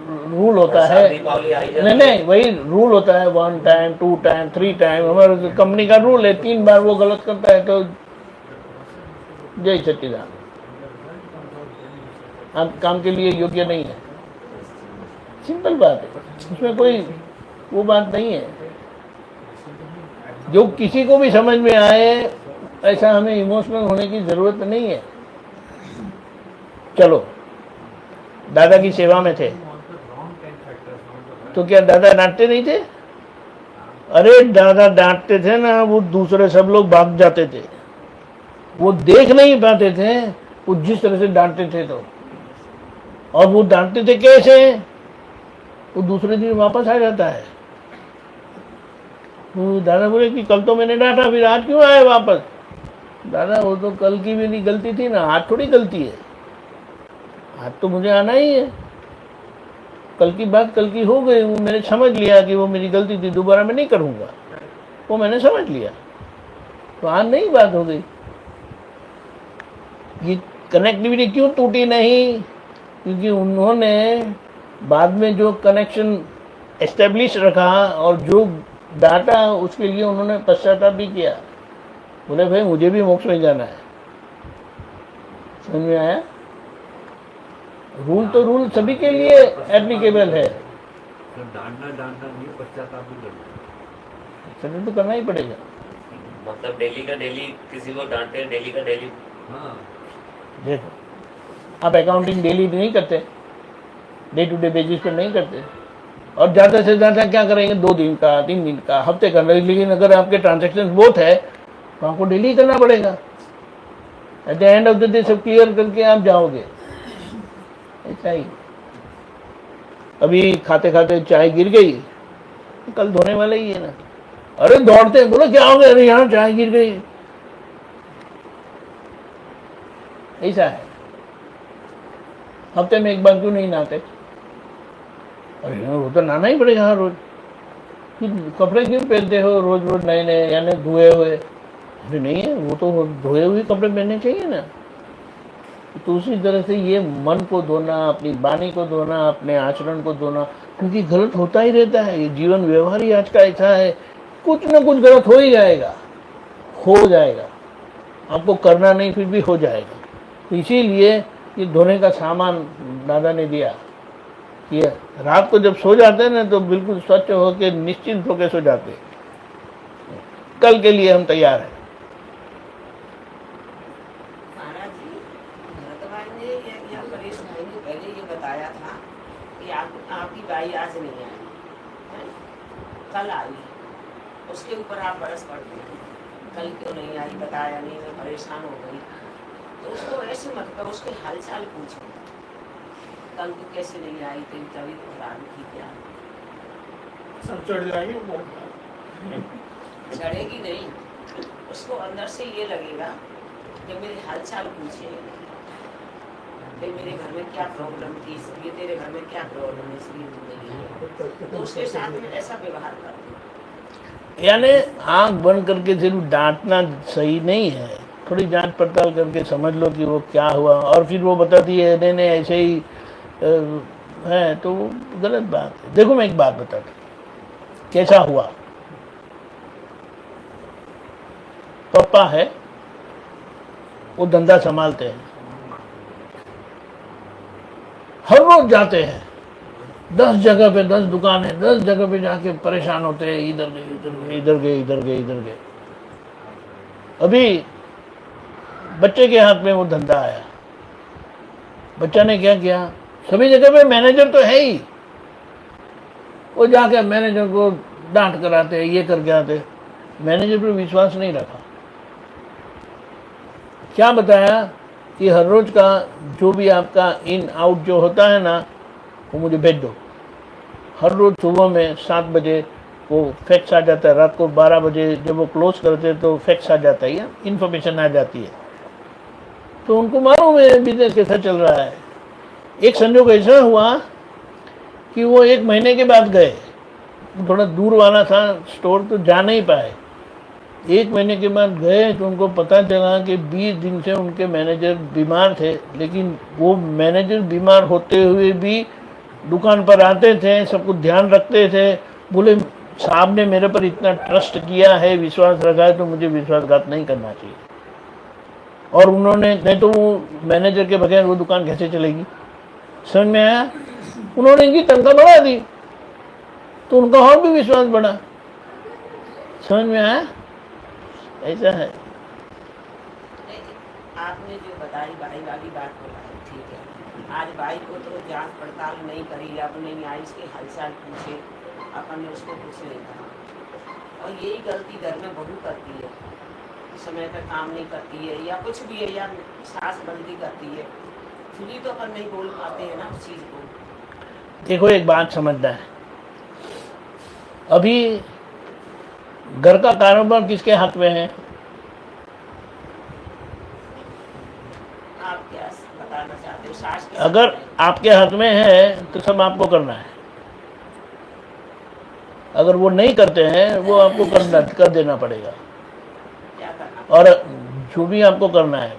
रूल होता है। दीपावली आई जाती नहीं नहीं, वही रूल होता है, 1 टाइम 2 टाइम 3 टाइम, हमारे कंपनी का रूल है। 3 बार वो गलत करता है तो जय सच्चिदानंद। आप काम के लिए योग्य नहीं है। सिंपल बात है, उसमें कोई वो बात नहीं है। जो किसी को भी समझ में आए, ऐसा हमें इमोशनल होने की जरूरत नहीं है। चलो, दादा की सेवा में थे तो क्या दादा डांटते नहीं थे? अरे दादा डांटते थे ना, वो दूसरे सब लोग भाग जाते थे, वो देख नहीं पाते थे वो जिस तरह से डांटते थे। तो और वो डांटते थे कैसे? वो दूसरे दिन वापस आ जाता है। वो दादा बोले कि कल तो मैंने डांटा, फिर आज क्यों आए वापस? दादा वो तो कल की मेरी गलती थी ना, आज थोड़ी गलती है, आज तो मुझे आना ही है। कल की बात कल की हो गई, वो मैंने समझ लिया कि वो मेरी गलती थी, दोबारा मैं नहीं करूँगा, वो मैंने समझ लिया, तो आज नई बात हो गई। ये कनेक्टिविटी क्यों टूटी नहीं? क्योंकि उन्होंने बाद में जो कनेक्शन एस्टेब्लिश रखा और जो डाटा, उसके लिए उन्होंने पश्चाताप भी किया। बोले भाई मुझे भी मोक्ष में जाना है। समझ में आया? रूल तो रूल सभी के लिए एप्लीकेबल है, तो डांटना नहीं, पश्चाताप भी करना। चलो तो करना ही पड़ेगा। मतलब डेली का डेली किसी को डांटे, डेली का डेली। हाँ, देखो, आप अकाउंटिंग डेली नहीं करते, डे टू डे बेसिस पर नहीं करते, और ज़्यादा से ज़्यादा क्या करेंगे? 2 दिन का, 3 दिन का, हफ्ते का। लेकिन अगर आपके ट्रांजेक्शन बहुत है तो आपको डेली करना पड़ेगा। Eight the end of the day सब क्लियर करके आप जाओगे। ऐसा ही अभी खाते खाते चाय गिर गई, कल धोने वाला ही है ना। अरे दौड़ते हैं, बोलो क्या हो गया? अरे यहाँ चाय गिर गई। ऐसा है, हफ्ते में एक बार क्यों नहीं नहाते? अरे वो तो नहाना ही पड़ेगा हर रोज। कपड़े क्यों पहनते हो रोज रोज नए नए, यानी धोए हुए? अरे नहीं है, वो तो धोए हुए कपड़े पहनने चाहिए ना। तो उसी तरह से ये मन को धोना, अपनी वाणी को धोना, अपने आचरण को धोना, क्योंकि गलत होता ही रहता है। ये जीवन व्यवहार ही आज का ऐसा है, कुछ ना कुछ गलत हो ही जाएगा, हो जाएगा। आपको करना नहीं, फिर भी हो जाएगा। तो इसीलिए ये धोने का सामान दादा ने दिया। ये रात को जब सो जाते हैं ना, तो बिल्कुल स्वच्छ होकर निश्चिंत होकर सो जाते हैं। कल के लिए हम तैयार हैं। महाराज जी, भरत भाई ने या परेश भाई ने पहले ये बताया था कि आपकी बाई आज नहीं आई है, कल आई। उसके ऊपर आप बरस पड़ते हैं, कल क्यों नहीं आई, बताया नहीं, मैं परेशान हो गई। तो उसको ऐसे मत करो, उसके हालचाल पूछो, कल को कैसे नहीं आई, तेरी तबीयत खराब थी क्या? सब चढ़ जाएंगे वो। चढ़ेगी नहीं, उसको अंदर से ये लगेगा कि मेरे हालचाल पूछे, भाई मेरे घर में क्या प्रॉब्लम थी, इसलिए तेरे घर में क्या प्रॉब्लम है, इसलिए तू नहीं आई। तो उसके साथ में ऐसा व्यवहार कर। यानी आंख बंद करके सिर्फ डांटना सही नहीं है, थोड़ी जांच पड़ताल करके समझ लो कि वो क्या हुआ, और फिर वो बताती है नहीं नहीं ऐसे ही है, तो वो गलत बात है। देखो मैं एक बात बताता हूँ कैसा हुआ। पापा है, वो धंधा संभालते हैं, हर रोज जाते हैं 10 जगह पे, 10 दुकान है, 10 जगह पे जाके परेशान होते हैं, इधर गए इधर गए इधर गए इधर गए इधर गए। अभी बच्चे के हाथ में वो धंधा आया, बच्चा ने क्या किया, सभी जगह पे मैनेजर तो है ही, वो जाके मैनेजर को डांट कर आते, ये करके आते। मैनेजर पर विश्वास नहीं रखा, क्या बताया कि हर रोज का जो भी आपका इन आउट जो होता है ना, वो मुझे भेज दो। हर रोज सुबह में 7 बजे वो फैक्स आ जाता है, रात को 12 बजे जब वो क्लोज करते हैं तो फैक्स आ जाता है या इन्फॉर्मेशन आ जाती है। तो उनको मालूम है बिजनेस कैसा चल रहा है। एक संजोग ऐसा हुआ कि वो 1 महीने के बाद गए, थोड़ा दूर वाला था स्टोर, तो जा नहीं पाए। 1 महीने के बाद गए तो उनको पता चला कि 20 दिन से उनके मैनेजर बीमार थे, लेकिन वो मैनेजर बीमार होते हुए भी दुकान पर आते थे, सब कुछ ध्यान रखते थे। बोले साहब ने मेरे पर इतना ट्रस्ट किया है, विश्वास रखा है, तो मुझे विश्वासघात नहीं करना चाहिए। और उन्होंने, नहीं तो वो मैनेजर के बगैर वो दुकान कैसे चलेगी। समझ में आया? उन्होंने इनकी तनख्वाह बढ़ा दी तो उनका और भी विश्वास बढ़ा। समझ में आया? ऐसा है। आपने जो बताई भाई वाली बात बताई ठीक है, आज भाई को तो जांच पड़ताल नहीं करी, अपने आई इसके हालचाल पूछे, अपन ने उसको कुछ नहीं कहा। और यही गलती घर में बहू करती है, समय पर काम नहीं करती है या कुछ भी है, या सास गलती करती है, फिर ही तो अपन नहीं बोल पाते हैं ना उस चीज़ को। देखो एक बात समझना है, अभी घर का कारोबार किसके हाथ में है? आप क्या बताना चाहते हो? सास के अगर साथ में? आपके हाथ में है तो सब आपको करना है, अगर वो नहीं करते हैं वो आपको कर देना पड़ेगा। क्या करना? और जो भी आपको करना है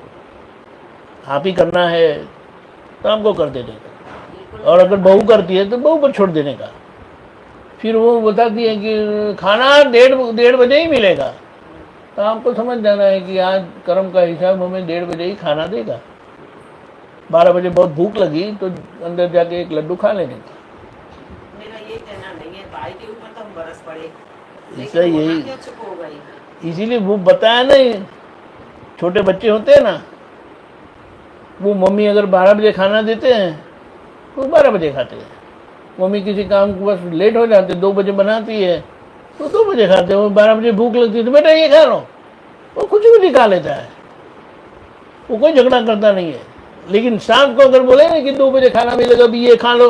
आप ही करना है तो आपको कर देने का। बिल्कुल। और अगर बहू करती है तो बहू पर छोड़ देने का। फिर वो बताती है कि खाना 1:30 बजे ही मिलेगा, तो आपको समझ जाना है कि आज कर्म का हिसाब हमें 1:30 बजे ही खाना देगा। 12 बजे बहुत भूख लगी तो अंदर जाके एक लड्डू खा लेने का। मेरा ये कहना नहीं है, भाई के ऊपर तो हम बरस पड़े, ऐसा लेकिन यही- वहाँ क्यों चुप हो गई? इसीलिए वो बताया नहीं, छोटे बच्चे होते हैं ना, वो मम्मी अगर 12 बजे खाना देते हैं तो 12 बजे खाते हैं। मम्मी किसी काम को बस लेट हो जाते, 2 बजे बनाती है तो 2 बजे खाते हैं। वो 12 बजे भूख लगती है तो बेटा ये खा लो, वो कुछ भी नहीं खा लेता है, वो कोई झगड़ा करता नहीं है। लेकिन शाम को अगर बोले ना कि 2 बजे खाना मिलेगा, भी ये खा लो,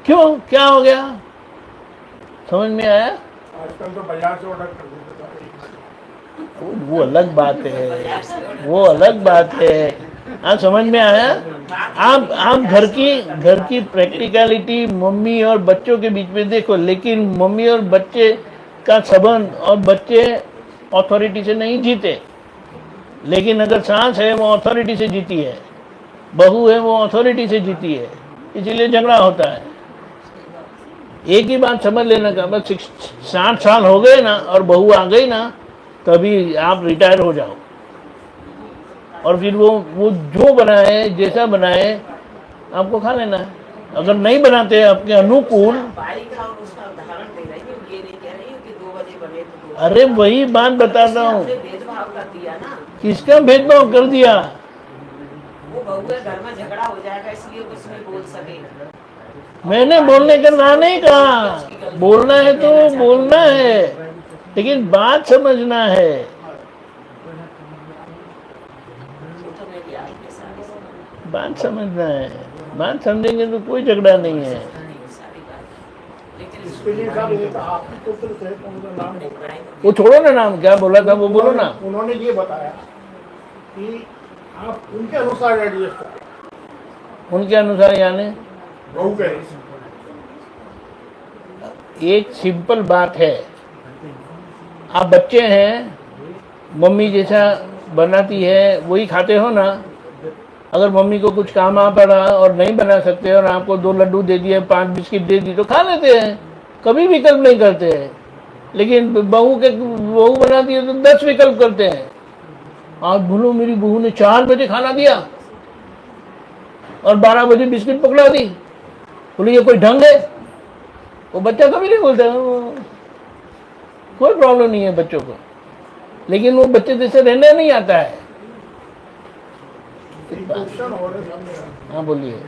क्यों, क्या हो गया? समझ में आया? आजकल तो बाजार से ऑर्डर कर देते हैं। वो अलग बात है, वो अलग बात है। हाँ, समझ में आया? आप घर की प्रैक्टिकलिटी मम्मी और बच्चों के बीच में देखो, लेकिन मम्मी और बच्चे का संबंध, और बच्चे अथॉरिटी से नहीं जीते। लेकिन अगर सास है वो अथॉरिटी से जीती है, बहू है वो अथॉरिटी से जीती है, इसीलिए झगड़ा होता है। एक ही बात समझ लेना का, बस 60 साल हो गए ना और बहू आ गई ना, तभी आप रिटायर हो जाओ। और फिर वो जो बनाए, जैसा बनाए, आपको खा लेना है। अगर नहीं बनाते आपके अनुकूल, भाई का और उसका उदाहरण दे रही हूँ, ये नहीं कह रही हूँ कि 2 बजे बने तो 2 बजे। अरे वही बात बताता हूँ। आपने भेदभाव कर दिया ना, किसका भेदभाव कर दिया? वो बहू है, घर में झगड़ा हो जाएगा इसलिए कुछ नहीं बोल सके। मैंने बोलने का ना नहीं कहा, बोलना है तो बोलना है, लेकिन बात समझना है। तो मेरी आपके साथ बात समझना है, बात समझेंगे तो कोई झगड़ा नहीं है। सारी बात, लेकिन इसके लिए साहब एक आपके पुत्र थे, उनका नाम वो छोड़ो ना, नाम क्या बोला था वो बोलो ना। उन्होंने ये बताया कि आप उनके अनुसार एडजस्ट करें, उनके अनुसार यानी बहू के अनुसार। एक सिंपल बात है, आप बच्चे हैं, मम्मी जैसा बनाती है वही खाते हो ना। अगर मम्मी को कुछ काम आ पड़ा और नहीं बना सकते और आपको 2 लड्डू दे दिए, 5 बिस्किट दे दी तो खा लेते हैं, कभी विकल्प नहीं करते हैं। लेकिन बहू बनाती है तो 10 विकल्प करते हैं। आज बोलो मेरी बहू ने 4 बजे खाना दिया और 12 बजे बिस्किट पकड़ा दी, बोले ये कोई ढंग है? वो बच्चा कभी नहीं बोलता, कोई प्रॉब्लम नहीं है बच्चों को, लेकिन वो बच्चे जैसे रहने नहीं आता है। क्वेश्चन हो रहे सामने हाँ बोलिए।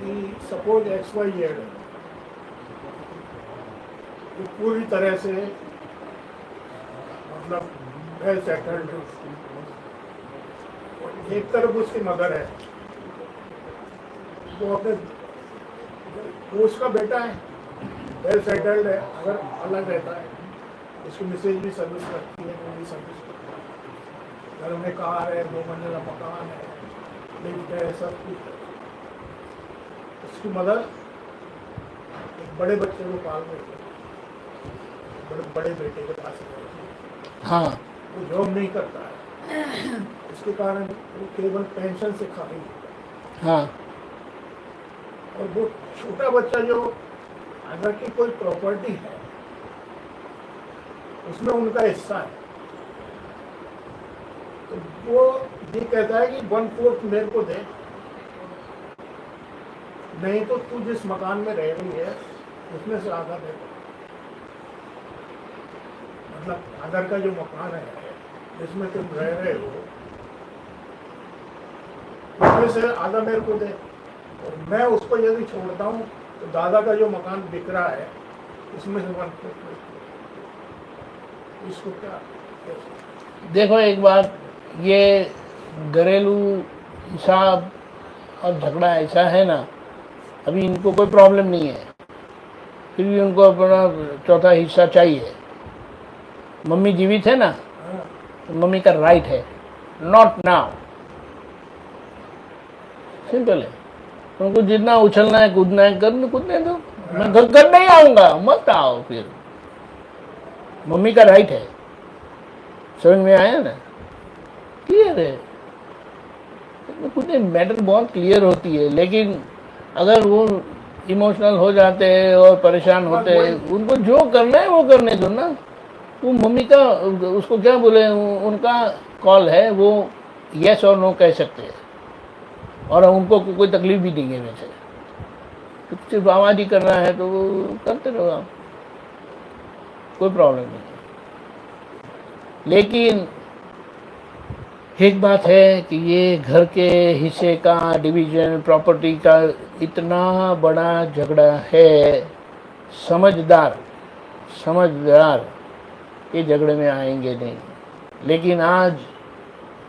कि सपोज XYZ है, वो पूरी तरह से मतलब वेल सेटल्ड, एक तरफ उसकी मदर है, वो अपने, वो उसका बेटा है, वेल सेटल्ड है, अगर अलग रहता है, उसकी मिसेज भी सर्विस करती है, वो भी सर्विस करता है, घर में कार है, 2 मंजिला मकान है, लिफ्ट है, सब कुछ है। उसकी मदर एक बड़े बच्चे को पाल रही है, बड़े बेटे के पास है। हाँ वो जॉब नहीं करता है, उसके कारण वो केवल पेंशन से खा रही है। हाँ और वो छोटा बच्चा जो अगर की कोई प्रॉपर्टी है उसमें उनका हिस्सा है, तो वो ये कहता है कि 1/4 मेरे को दे, नहीं तो तू जिस मकान में रह रही है उसमें से आधा दे दो। मतलब आधार का जो मकान है जिसमें तुम रह रहे हो उसमें से आधा मेरे को दे, और मैं उसको यदि छोड़ता हूँ तो दादा का जो मकान बिक रहा है उसमें से 1/4 इसको क्या? देखो एक बात, ये घरेलू हिसाब और झगड़ा ऐसा है ना, अभी इनको कोई प्रॉब्लम नहीं है, फिर भी उनको अपना चौथा हिस्सा चाहिए। मम्मी जीवित है ना, हाँ, तो मम्मी का राइट है, नॉट नाउ। सिंपल है, उनको जितना उछलना है कूदना है कूदने दो, मैं घर नहीं आऊंगा, मत आओ फिर, मम्मी का राइट है। समझ में आया ना? क्लियर है, कुछ मैटर बहुत क्लियर होती है, लेकिन अगर वो इमोशनल हो जाते हैं और परेशान होते हैं, उनको जो करना है वो करने दो ना। वो मम्मी का, उसको क्या बोले, उनका कॉल है, वो यस और नो कह सकते हैं, और उनको कोई तकलीफ भी नहीं है वैसे, तो सिर्फ आवाज ही करना है तो वो करते रहो आप, कोई प्रॉब्लम नहीं। लेकिन एक बात है कि ये घर के हिस्से का डिवीजन, प्रॉपर्टी का इतना बड़ा झगड़ा है, समझदार ये झगड़े में आएंगे नहीं। लेकिन आज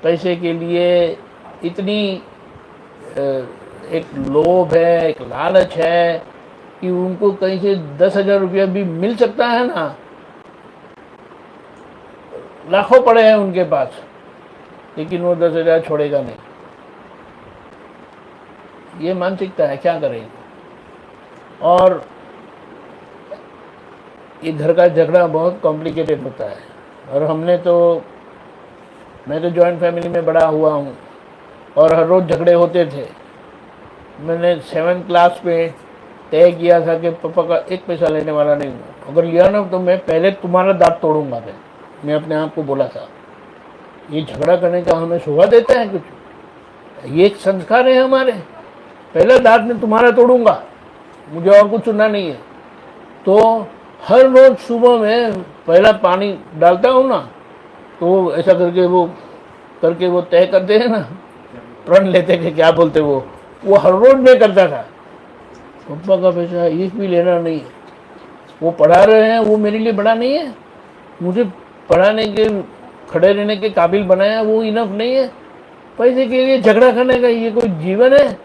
पैसे के लिए इतनी एक लोभ है, एक लालच है कि उनको कहीं से 10,000 रुपया भी मिल सकता है ना, लाखों पड़े हैं उनके पास, लेकिन वो 10,000 छोड़ेगा नहीं। ये मानसिकता है, क्या करेंगे। और ये घर का झगड़ा बहुत कॉम्प्लिकेटेड होता है, और मैं तो जॉइंट फैमिली में बड़ा हुआ हूँ, और हर रोज़ झगड़े होते थे। मैंने 7th क्लास में तय किया था कि पापा का 1 पैसा लेने वाला नहीं हूँ, अगर लिया ना तो मैं पहले तुम्हारा दांत तोड़ूंगा। मैं अपने आप को बोला था। ये झगड़ा करने का हमें शोभा देता है कुछ? ये एक संस्कार है हमारे, पहले दांत में तुम्हारा तोड़ूंगा, मुझे और कुछ सुनना नहीं है। तो हर रोज सुबह में पहला पानी डालता हूँ ना, तो ऐसा करके वो तय करते हैं ना, प्रण लेते कि क्या बोलते वो हर रोज में करता था। पापा का पैसा एक भी लेना नहीं है, वो पढ़ा रहे हैं, वो मेरे लिए बड़ा नहीं है, मुझे पढ़ाने के, खड़े रहने के काबिल बनाया, वो इनफ नहीं है। पैसे के लिए झगड़ा करने का ये कोई जीवन है?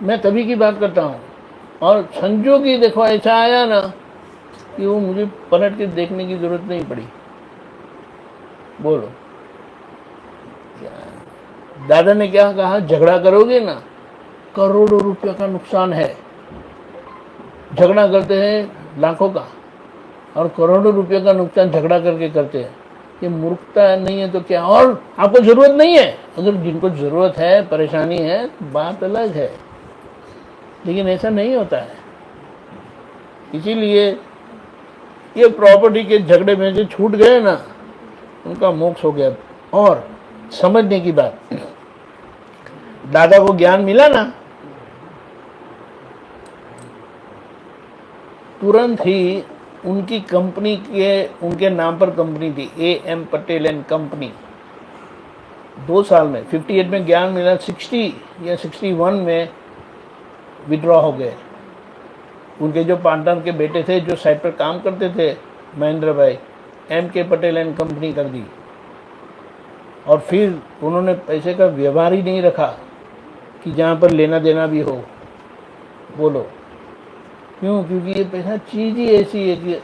मैं तभी की बात करता हूँ। और संजोग ही देखो ऐसा आया ना कि वो मुझे पलट के देखने की जरूरत नहीं पड़ी। बोलो, दादा ने क्या कहा, झगड़ा करोगे ना करोड़ों रुपया का नुकसान है। झगड़ा करते हैं लाखों का, और करोड़ों रुपये का नुकसान झगड़ा करके करते हैं। ये मूर्खता नहीं है तो क्या? और आपको जरूरत नहीं है, अगर जिनको जरूरत है, परेशानी है, बात अलग है, लेकिन ऐसा नहीं होता है। इसीलिए ये प्रॉपर्टी के झगड़े में जो छूट गए ना, उनका मोक्ष हो गया। और समझने की बात, दादा को ज्ञान मिला ना, तुरंत ही उनकी कंपनी उनके नाम पर कंपनी थी, AM पटेल एंड कंपनी। 2 साल में 58 में ज्ञान मिला, 60 या 61 में विड्रॉ हो गए। उनके जो पार्टनर के बेटे थे, जो साइट पर काम करते थे, महेंद्र भाई, MK पटेल एंड कंपनी कर दी। और फिर उन्होंने पैसे का व्यवहार ही नहीं रखा कि जहाँ पर लेना देना भी हो। बोलो क्यों? क्योंकि ये पैसा चीज़ ही ऐसी है कि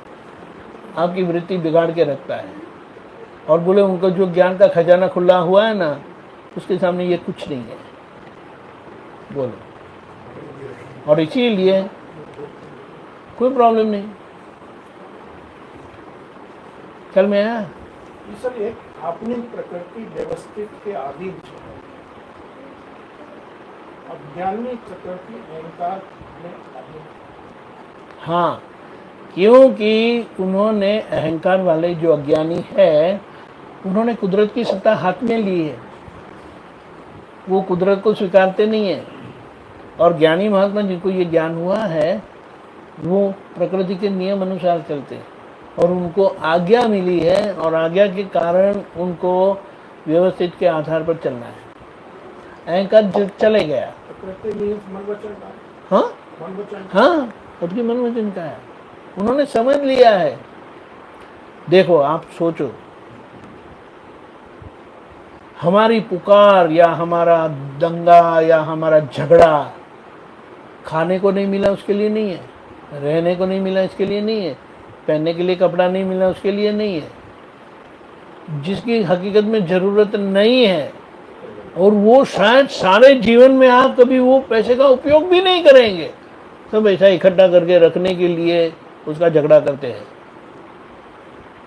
आपकी वृत्ति बिगाड़ के रखता है। और बोले उनका जो ज्ञान का खजाना खुला हुआ है ना, उसके सामने ये कुछ नहीं है। बोलो, और इसीलिए कोई प्रॉब्लम नहीं। चल में आया सर, एक अपनी प्रकृति व्यवस्थित के अधीन है, अज्ञानी प्रकृति अहंकार में अधीन। हाँ, क्योंकि उन्होंने, अहंकार वाले जो अज्ञानी है, उन्होंने कुदरत की सत्ता हाथ में ली है। वो कुदरत को स्वीकारते नहीं है। और ज्ञानी महात्मा जिनको ये ज्ञान हुआ है वो प्रकृति के नियम अनुसार चलते हैं और उनको आज्ञा मिली है और आज्ञा के कारण उनको व्यवस्थित के आधार पर चलना है। अहंकार चले गया। प्रकृति नियम मन वचन का, हाँ मन वचन हाँ, सबकी मन वचन का है। उन्होंने समझ लिया है। देखो आप सोचो, हमारी पुकार या हमारा दंगा या हमारा झगड़ा खाने को नहीं मिला उसके लिए नहीं है, रहने को नहीं मिला इसके लिए नहीं है, पहनने के लिए कपड़ा नहीं मिला उसके लिए नहीं है। जिसकी हकीकत में ज़रूरत नहीं है और वो शायद सारे जीवन में आप कभी वो पैसे का उपयोग भी नहीं करेंगे, सब ऐसा इकट्ठा करके रखने के लिए उसका झगड़ा करते हैं।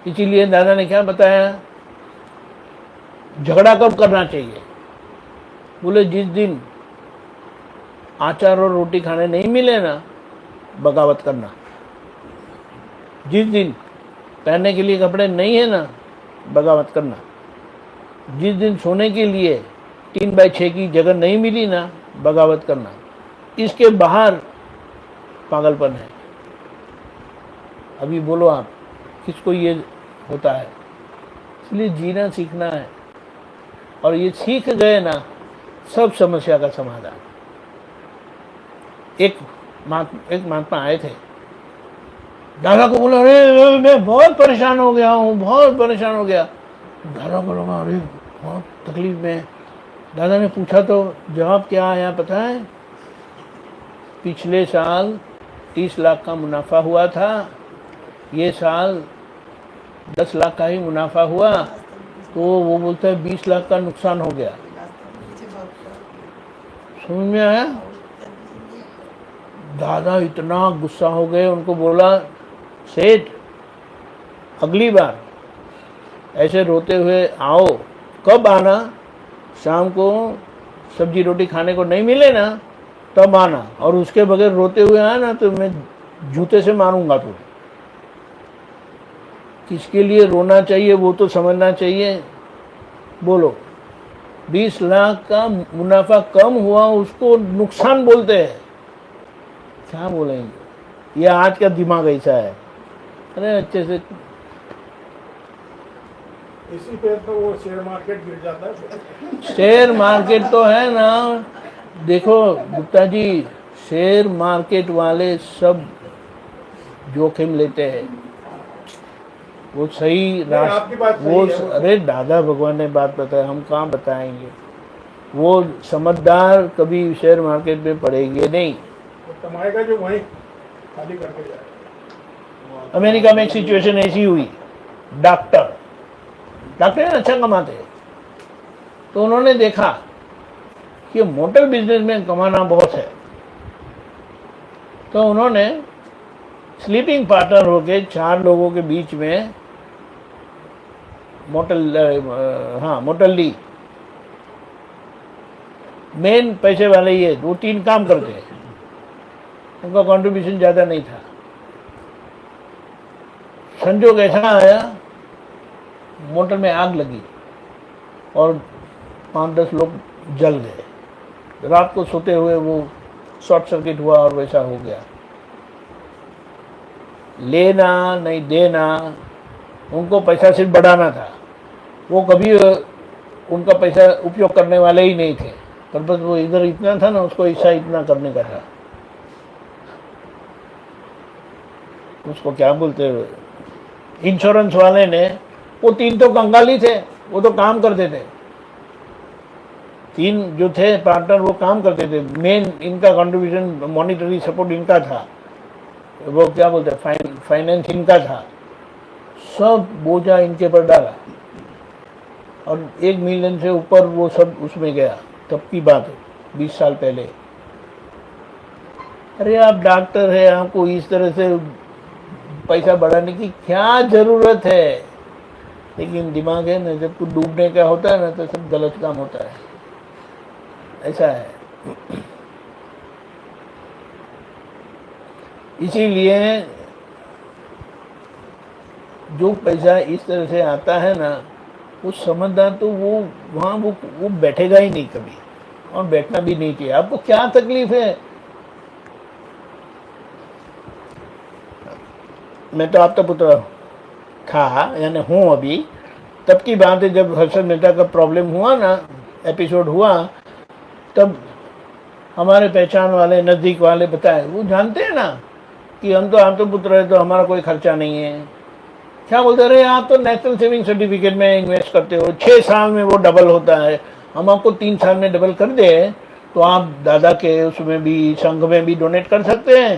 इसीलिए दादा ने क्या बताया, झगड़ा कब करना चाहिए? बोले जिस दिन आचार और रोटी खाने नहीं मिले ना, बगावत करना। जिस दिन पहनने के लिए कपड़े नहीं है ना, बगावत करना। जिस दिन सोने के लिए 3x6 की जगह नहीं मिली ना, बगावत करना। इसके बाहर पागलपन है। अभी बोलो आप, किसको ये होता है? इसलिए जीना सीखना है और ये सीख गए ना, सब समस्या का समाधान। एक महात्मा आए थे, दादा को बोला, अरे मैं बहुत परेशान हो गया हूँ, बहुत परेशान हो गया। दादा को लगा अरे बहुत तकलीफ में। दादा ने पूछा तो जवाब क्या आया पता है? पिछले साल 30 लाख का मुनाफा हुआ था, ये साल 10 लाख का ही मुनाफा हुआ, तो वो बोलता है 20 लाख का नुकसान हो गया। समझ में आया? दादा इतना गुस्सा हो गए, उनको बोला, सेठ अगली बार ऐसे रोते हुए आओ, कब आना? शाम को सब्जी रोटी खाने को नहीं मिले ना, तब आना, और उसके बगैर रोते हुए आना तो मैं जूते से मारूंगा तुझे। किसके लिए रोना चाहिए वो तो समझना चाहिए। बोलो, 20 लाख का मुनाफा कम हुआ उसको नुकसान बोलते हैं, क्या बोलेंगे? ये आज का दिमाग ऐसा है। अरे अच्छे से इसी पे तो वो शेयर मार्केट गिर जाता है। शेयर मार्केट तो है ना, देखो गुप्ता जी, शेयर मार्केट वाले सब जोखिम लेते हैं। वो सही आपकी बात सही वो है। अरे दादा भगवान ने बात बताया, हम कहाँ बताएंगे? वो समझदार कभी शेयर मार्केट में पड़ेंगे नहीं। वो कमाएगा जो वहीं खाली करके जाएगा। अमेरिका में एक सिचुएशन ऐसी हुई, डॉक्टर अच्छा कमाते हैं, तो उन्होंने देखा कि मोटर बिजनेस में कमाना बहुत है, तो उन्होंने स्लीपिंग पार्टनर होके 4 लोगों के बीच में मोटर ली। मेन पैसे वाले ये 2-3 काम करते हैं, उनका कंट्रीब्यूशन ज़्यादा नहीं था। संजोग ऐसा आया, मोटर में आग लगी और 5-10 लोग जल गए। रात को सोते हुए वो शॉर्ट सर्किट हुआ और वैसा हो गया। लेना नहीं देना, उनको पैसा सिर्फ बढ़ाना था। वो कभी उनका पैसा उपयोग करने वाले ही नहीं थे, पर बस वो इधर इतना था ना, उसको ऐसा इतना करने का था। उसको क्या बोलते हैं, इंश्योरेंस वाले ने, वो 3 तो कंगाली थे, वो तो काम करते थे। 3 जो थे पार्टनर वो काम करते थे। मेन इनका कंट्रीब्यूशन, मॉनिटरी सपोर्ट इनका था, वो क्या बोलते हैं, फाइनेंस इनका था। सब बोझा इनके पर डाला और 1 मिलियन से ऊपर वो सब उसमें गया। तब की बात है, 20 साल पहले। अरे आप डॉक्टर है, आपको इस तरह से पैसा बढ़ाने की क्या जरूरत है? लेकिन दिमाग है ना, जब कुछ डूबने का होता है ना, तो सब गलत काम होता है। ऐसा है। इसीलिए जो पैसा इस तरह से आता है ना, वो समझदार तो वो वहाँ वो बैठेगा ही नहीं कभी। और बैठना भी नहीं चाहिए। आपको क्या तकलीफ है? मैं तो आपका पुत्र था, यानी हूँ अभी। तब की बात है जब हर्षद मेहता का प्रॉब्लम हुआ ना, एपिसोड हुआ, तब हमारे पहचान वाले, नज़दीक वाले बताए, वो जानते हैं ना कि हम तो आप तो पुत्र है, तो हमारा कोई खर्चा नहीं है। क्या बोलते रहे, आप तो नेशनल सेविंग सर्टिफिकेट में इन्वेस्ट करते हो, 6 साल में वो डबल होता है, हम आपको 3 साल में डबल कर दे तो आप दादा के उसमें भी, संघ में भी डोनेट कर सकते हैं,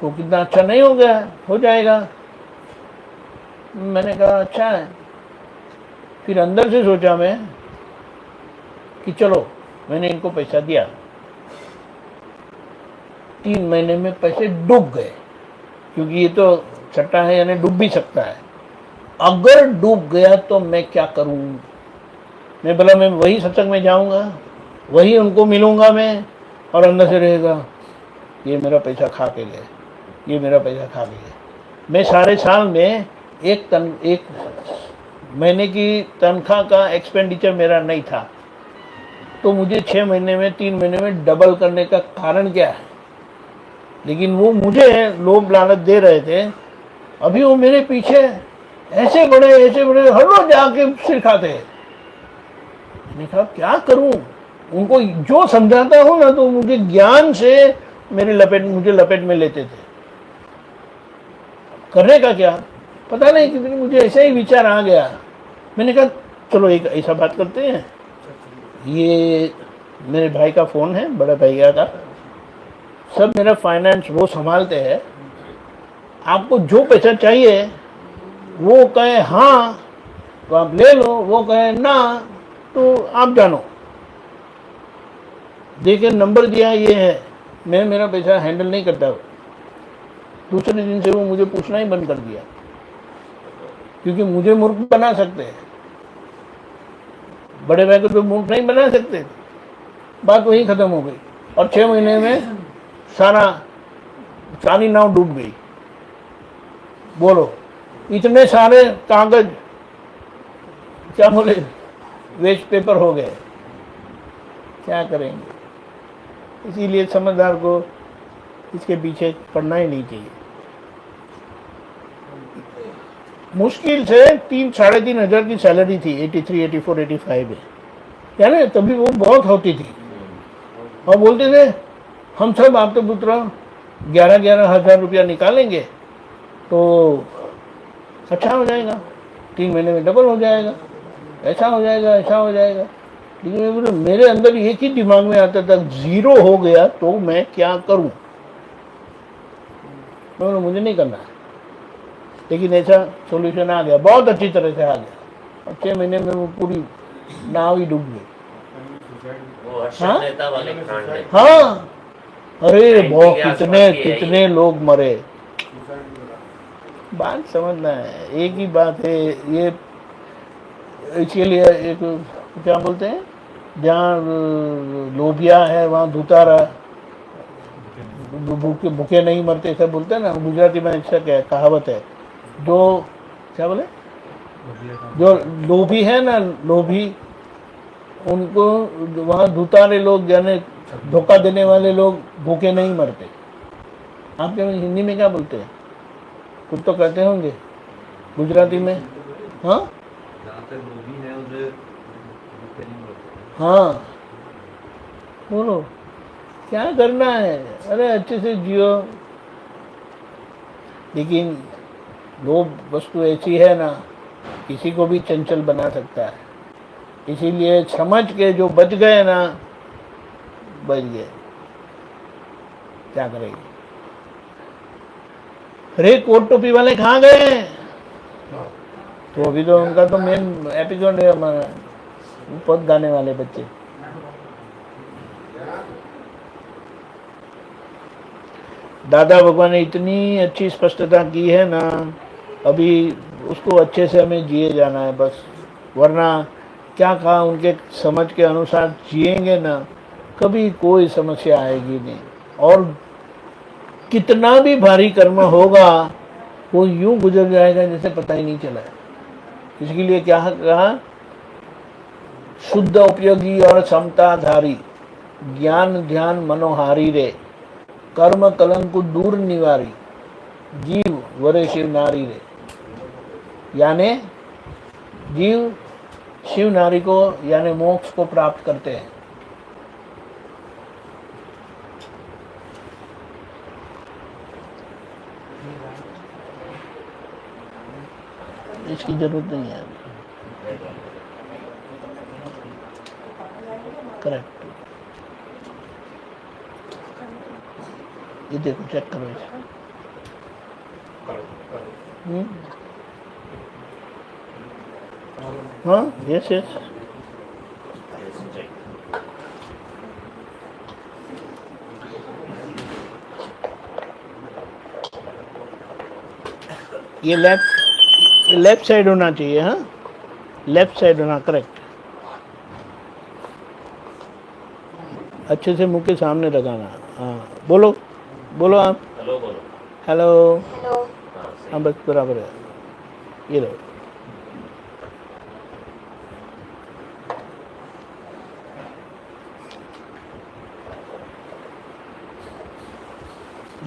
तो कितना अच्छा नहीं हो गया, हो जाएगा। मैंने कहा अच्छा है। फिर अंदर से सोचा मैं कि चलो, मैंने इनको पैसा दिया। 3 महीने में पैसे डूब गए, क्योंकि ये तो छट्टा है, यानी डूब भी सकता है। अगर डूब गया तो मैं क्या करूं? मैं बोला मैं वही सत्संग में जाऊंगा, वही उनको मिलूंगा मैं, और अंदर से रहेगा ये मेरा पैसा खा के गए, ये मेरा पैसा खा के गए। मैं सारे साल में एक महीने की तनख्वाह का एक्सपेंडिचर मेरा नहीं था, तो मुझे 6 महीने में, 3 महीने में डबल करने का कारण क्या है? लेकिन वो मुझे लोभ लालच दे रहे थे। अभी वो मेरे पीछे ऐसे बड़े हर रोज जाके सिर खाते हैं। मैंने कहा क्या करूं? उनको जो समझाता हूं ना, तो मुझे ज्ञान से मुझे लपेट में लेते थे। करने का क्या पता नहीं, कि मुझे ऐसा ही विचार आ गया। मैंने कहा चलो एक ऐसा बात करते हैं, ये मेरे भाई का फ़ोन है, बड़ा भैया का, सब मेरा फाइनेंस वो संभालते हैं। आपको जो पैसा चाहिए वो कहे हाँ तो आप ले लो, वो कहे ना तो आप जानो। देखिए नंबर दिया ये है, मैं मेरा पैसा हैंडल नहीं करता। दूसरे दिन से वो मुझे पूछना ही बंद कर दिया, क्योंकि मुझे मूर्ख बना सकते हैं, बड़े भाई को तो मूर्ख नहीं बना सकते। बात वही खत्म हो गई, और 6 महीने में सारा चांदी नाव डूब गई। बोलो, इतने सारे कागज, क्या बोले, वेस्ट पेपर हो गए, क्या करेंगे? इसीलिए समझदार को इसके पीछे पड़ना ही नहीं चाहिए। मुश्किल से 3-3.5 हज़ार की सैलरी थी, 83, 84, 85 में, यानी तभी वो बहुत होती थी। और बोलते थे हम सब आप तो पुत्र 11-11 हज़ार रुपया निकालेंगे तो अच्छा हो जाएगा, 3 महीने में डबल हो जाएगा, ऐसा हो जाएगा, ऐसा हो जाएगा। लेकिन मेरे अंदर एक ही दिमाग में आता था, 0 हो गया तो मैं क्या करूं? मुझे नहीं करना है। लेकिन ऐसा सॉल्यूशन आ गया, बहुत अच्छी तरह से आ गया, और 6 महीने में वो पूरी नाव ही डूब गई। वो हर्षद मेहता वाले कांड में। हाँ, अरे बहुत कितने कितने लोग मरे। बात समझना है, एक ही बात है ये। इसके लिए एक क्या बोलते हैं, जहाँ लोभिया है वहाँ धुतारा, भूखे भूखे नहीं मरते, ऐसा बोलते हैं ना गुजराती में, ऐसा क्या कहावत है। जो क्या बोले, जो लोभी है ना, लोभी, उनको वहाँ धुतारे लोग, यानी धोखा देने वाले लोग भूखे नहीं मरते। आपके हिंदी में क्या बोलते हैं? कुछ तो कहते होंगे गुजराती में। हाँ जहाँ तक लोभी है उधर भूखे नहीं मरते। हाँ, बोलो क्या करना है? अरे अच्छे से जियो। लेकिन लोभ वस्तु ऐसी है ना, किसी को भी चंचल बना सकता है। इसीलिए समझ के जो बच गए ना, बच गए, क्या करेंगे? अरे कोट टोपी वाले कहाँ गए? तो अभी तो उनका तो मेन एपिसोड है हमारा, पद गाने वाले बच्चे। दादा भगवान ने इतनी अच्छी स्पष्टता की है ना, अभी उसको अच्छे से हमें जिए जाना है बस। वरना क्या कहा, उनके समझ के अनुसार जिएंगे ना, कभी कोई समस्या आएगी नहीं। और कितना भी भारी कर्म होगा वो यूं गुजर जाएगा जैसे पता ही नहीं चला। इसके लिए क्या कहा, शुद्ध उपयोगी और समताधारी, ज्ञान ध्यान मनोहारी रे, कर्म कलंक दूर निवारी, जीव वरे शिव नारी रे। यानी जीव शिव नारी को यानी मोक्ष को प्राप्त करते हैं। इसकी जरूरत नहीं है। करेक्ट, ये देखो चेक करो इसे। हाँ, यस यस। ये लेफ्ट साइड होना चाहिए। हाँ, लेफ्ट साइड होना, करेक्ट। अच्छे से मुंह के सामने लगाना। हाँ, बोलो बोलो आप। हेलो बोलो। हेलो। हेलो। हाँ, बस बराबर है। ये लो।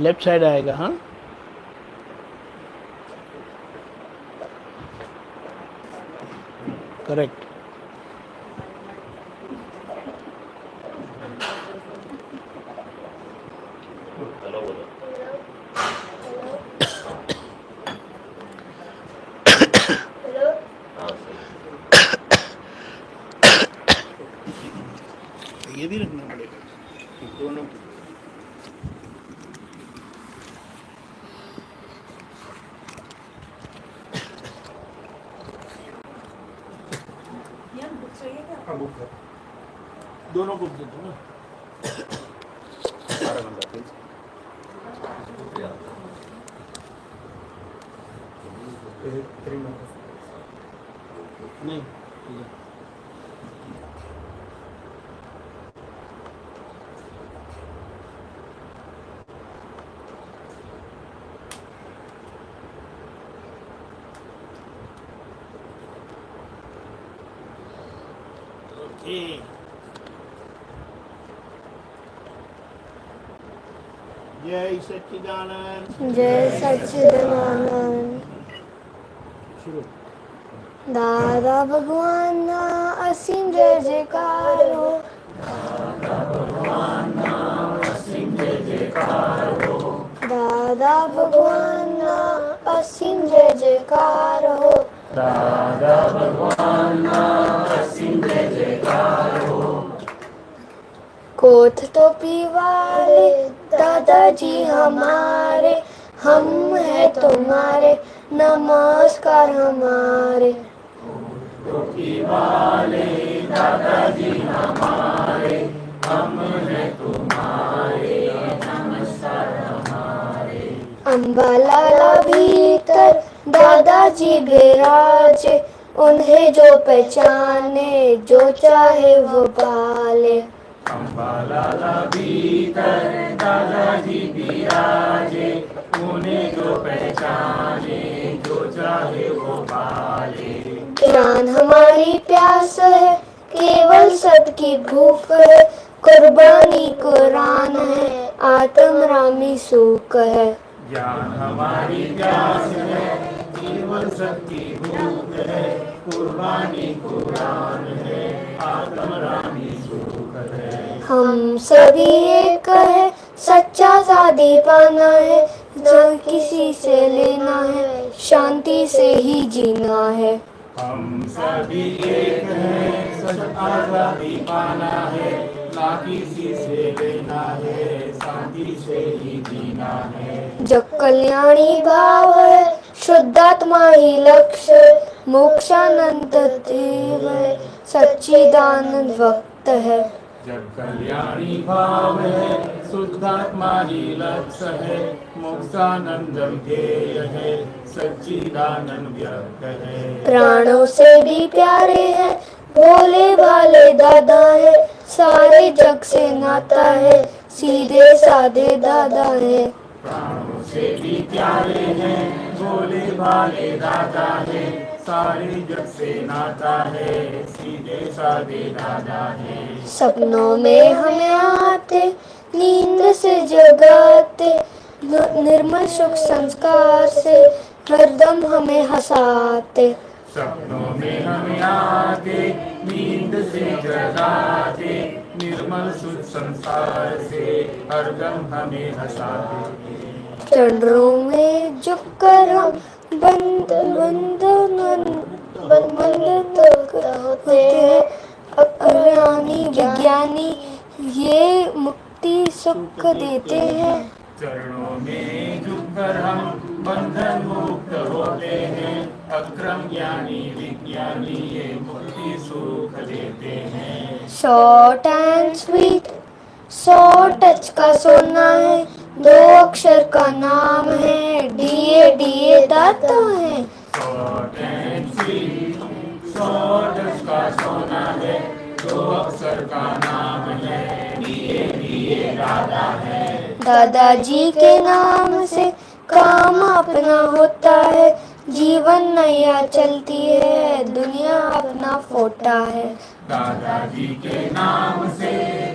लेफ्ट साइड आएगा। हाँ, करेक्ट। हेलो बोलो। हेलो। हाँ सही। ये भी रखना पड़ेगा दोनों। यहाँ बुक चाहिए क्या? हाँ, बुक है। दोनों को दे दो ना। नहीं, ठीक है। ओके। जय सच्चिदानंद। जय सच्चिदानंद। शुरू। दादा भगवान ना असीम जय जयकार हो। दादा भगवान ना असीम जय जयकार हो। कोथ टोपी वाले दादाजी हमारे, हम हैं तुम्हारे, नमस्कार हमारे। अम्बालाला भीतर दादाजी विराजे, उन्हें जो पहचाने जो चाहे वो पाले। ज्ञान हमारी प्यास है, केवल सबकी भूख है, कुर्बानी कुरान है, आत्म रामी सूख है। ज्ञान हमारी प्यास है, केवल सबकी भूख है, कुर्बानी कुरान है, आत्म रामी सुख है। हम सभी एक है, सच्चा शादी पाना है, न किसी से लेना है, शांति से ही जीना है। हम सभी एक हैं, सच आजादी पाना है, ना किसी से लेना है, शांति से ही जीना है। जग कल्याणी भाव है, शुद्धात्मा ही लक्ष्य, मोक्षानंद देव है, सच्चिदानंद वक्त है। जब कल्याणी भाव है, शुद्धात्मा ही लक्ष्य है, मोक्षानंदम ध्येय है, सच्चिदानंद व्यक्त है। प्राणों से भी प्यारे हैं, भोले भाले दादा है, सारे जग से नाता है, सीधे साधे दादा है। प्राणों से भी प्यारे हैं, भोले भाले दादा है, सारे जग से नाता है, सीधे साधे दादा है। सपनों में हमें आते, नींद से जगाते, निर्मल सुख संस्कार से हरदम हमें हंसाते। सपनों में हमें आते, नींद से जगाते, निर्मल शुद्ध संसार से हरदम हमें हंसाते। चरणों में झुककर हम होते हैं, अज्ञानी विज्ञानी ये मुक्ति सुख देते हैं। चरणों में झुककर हम बंधन मुक्त होते हैं, अक्रम ज्ञानी विज्ञानी ये मुक्ति सुख देते हैं। शॉर्ट एंड स्वीट, 100 टच का सोना है, 2 अक्षर का नाम है, डीए डीए दाता है। शॉर्ट एंड स्वीट, 100 टच का सोना है, 2 अक्षर का नाम है, डीए डीए दादा है। दादाजी के नाम से काम अपना होता है, जीवन नैया चलती है, दुनिया अपना फोटा है। दादाजी के नाम से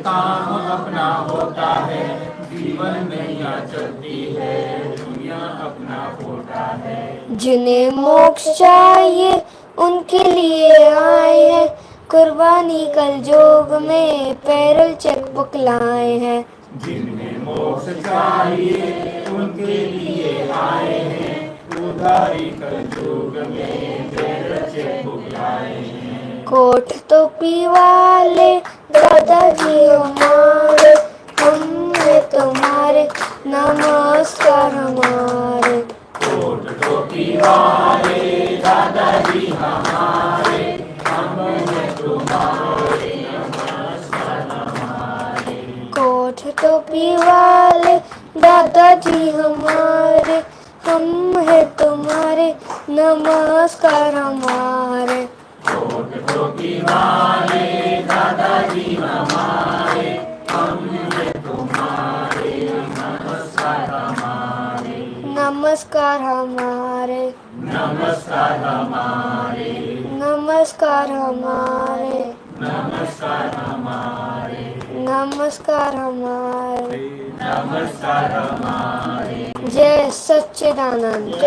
काम अपना होता है, जीवन नैया चलती है, दुनिया अपना फोटा है। जिन्हें मोक्ष चाहिए उनके लिए आए हैं, कुर्बानी कल जोग में पैरल चेकबुक लाए हैं। जिन्हें मोक्ष चाहिए उनके लिए आए हैं, उधारी कल युग में पैरल चेकबुक लाए हैं। कोट टोपी वाले दादाजी हमारे, हम हैं तुम्हारे, नमस्कार हमारे। कोट टोपी वाले दादाजी हमारे, हम हैं तुम्हारे, नमस्कार हमारे। कोट टोपी वाले दादाजी हमारे, हम हैं तुम्हारे, नमस्कार हमारे। कोट टोपी वाले दादाजी हमारे, हम हैं तुम्हारे, नमस्कार हमारे। नमस्कार हमारे, नमस्कार हमारे, नमस्कार हमारे, नमस्कार हमारे, नमस्कार हमारे। नमस्कार हमारे। जय सच्चिदानंद।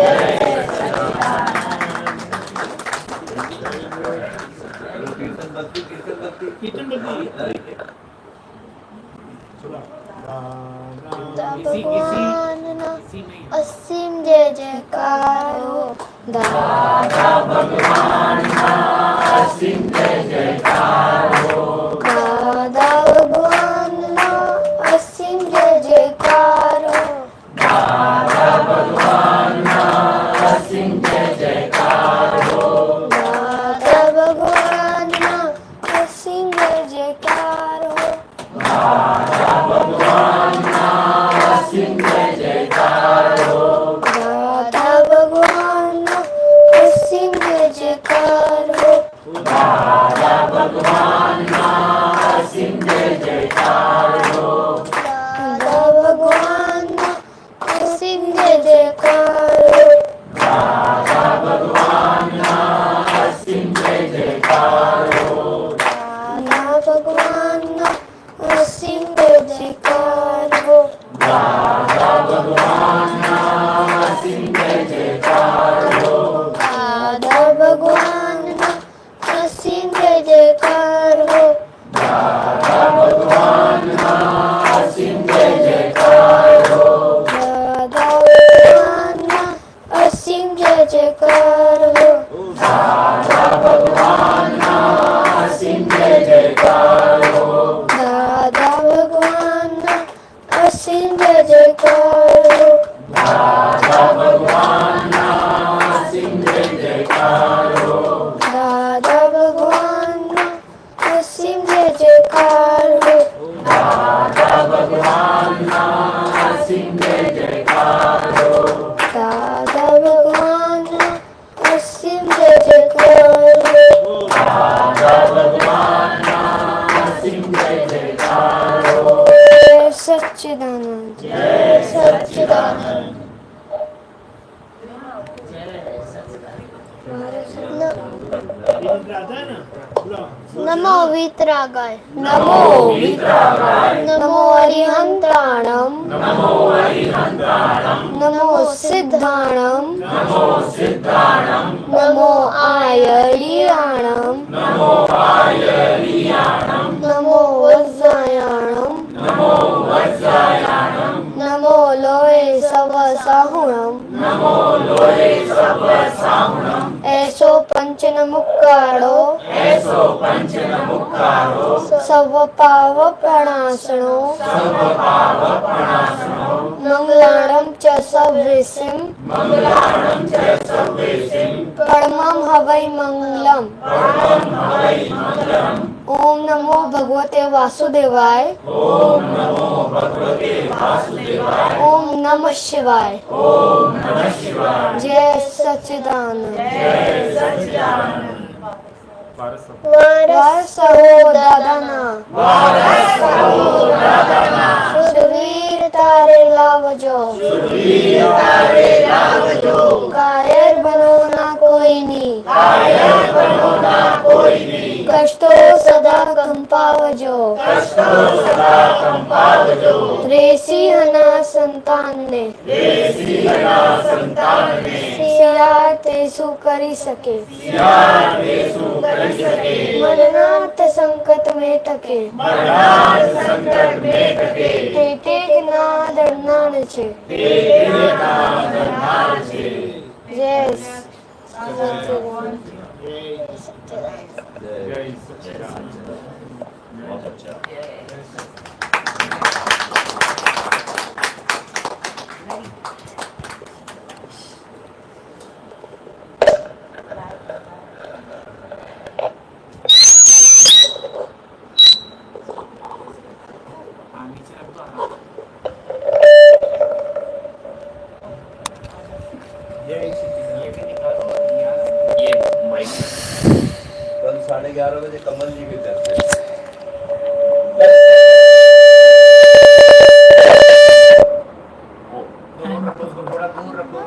भगवान ना असीम जय जयकार हो, दादा भगवान का असीम जय जयकार हो, दादा भगवान ना असीम जय जयकार हो, दादा भगवान का असीम जय जयकार हो, दादा भगवान ना असीम जय जयकार हो, दादा भगवान का असीम जय जयकार हो, दादा भगवान ना असीम जय जयकार हो, दादा भगवान का असीम जय जयकार हो, दादा भगवान ना असीम जय जयकार हो, दादा भगवान का असीम जय जयकार हो, दादा भगवान ना असीम जय जयकार हो, दादा भगवान का असीम जय जयकार हो, दादा भगवान ना असीम जय जयकार हो, दादा भगवान का सच्चिदानंद। जय सच्चिदानंद। नमो वीतरागाय नमो वीतरागाय नमो अरिहंताणम नमो अरिहंताणम नमो सिद्धाणम नमो सिद्धाणम नमो आयरियाणम नमो आयरियाणम नमो वज्रायाणम नमो वज्रायाणम नमो लोये सवसाहुणम नमो लोये सवसाहुणम ऐसो पंचनमुक्कारो ऐसो पंचनमुक्कारो सर्वपाव प्रणाशनो सर्वपाव प्रणाशनो मंगलाणं च सवृषिं मंगलाणं च सर्वेसिं परमं हवै मंगलम् परमं हवै मंगलम्। ओम नमो भगवते वासुदेवाय ओम नमो भगवते वासुदेवाय ओम नमः शिवाय ओम नमः शिवाय। जय सच्चिदानंद जय सच्चिदानंद। वारसहो दादाना वारसहो दादाना सुरवीर तारे लावजो सुरवीर तारे लावजो कायर बनो ना कोई नी कायर बनो ना कोई नी कष्टो सदा कंपावजो कष्टो सदा कंपावजो रेसी हना संतान ने देसी हना संतान ने सिया तेसु करी सके यार देसु करि सके मननाथ संकट में टके मरणात संकट में टके टेटे नाद नान छे तेरे नाम धरनार छे। जय बहुत अच्छा। ये माइक कल 11:30 बजे कमल जी के घर पे थोड़ा दूर रखो।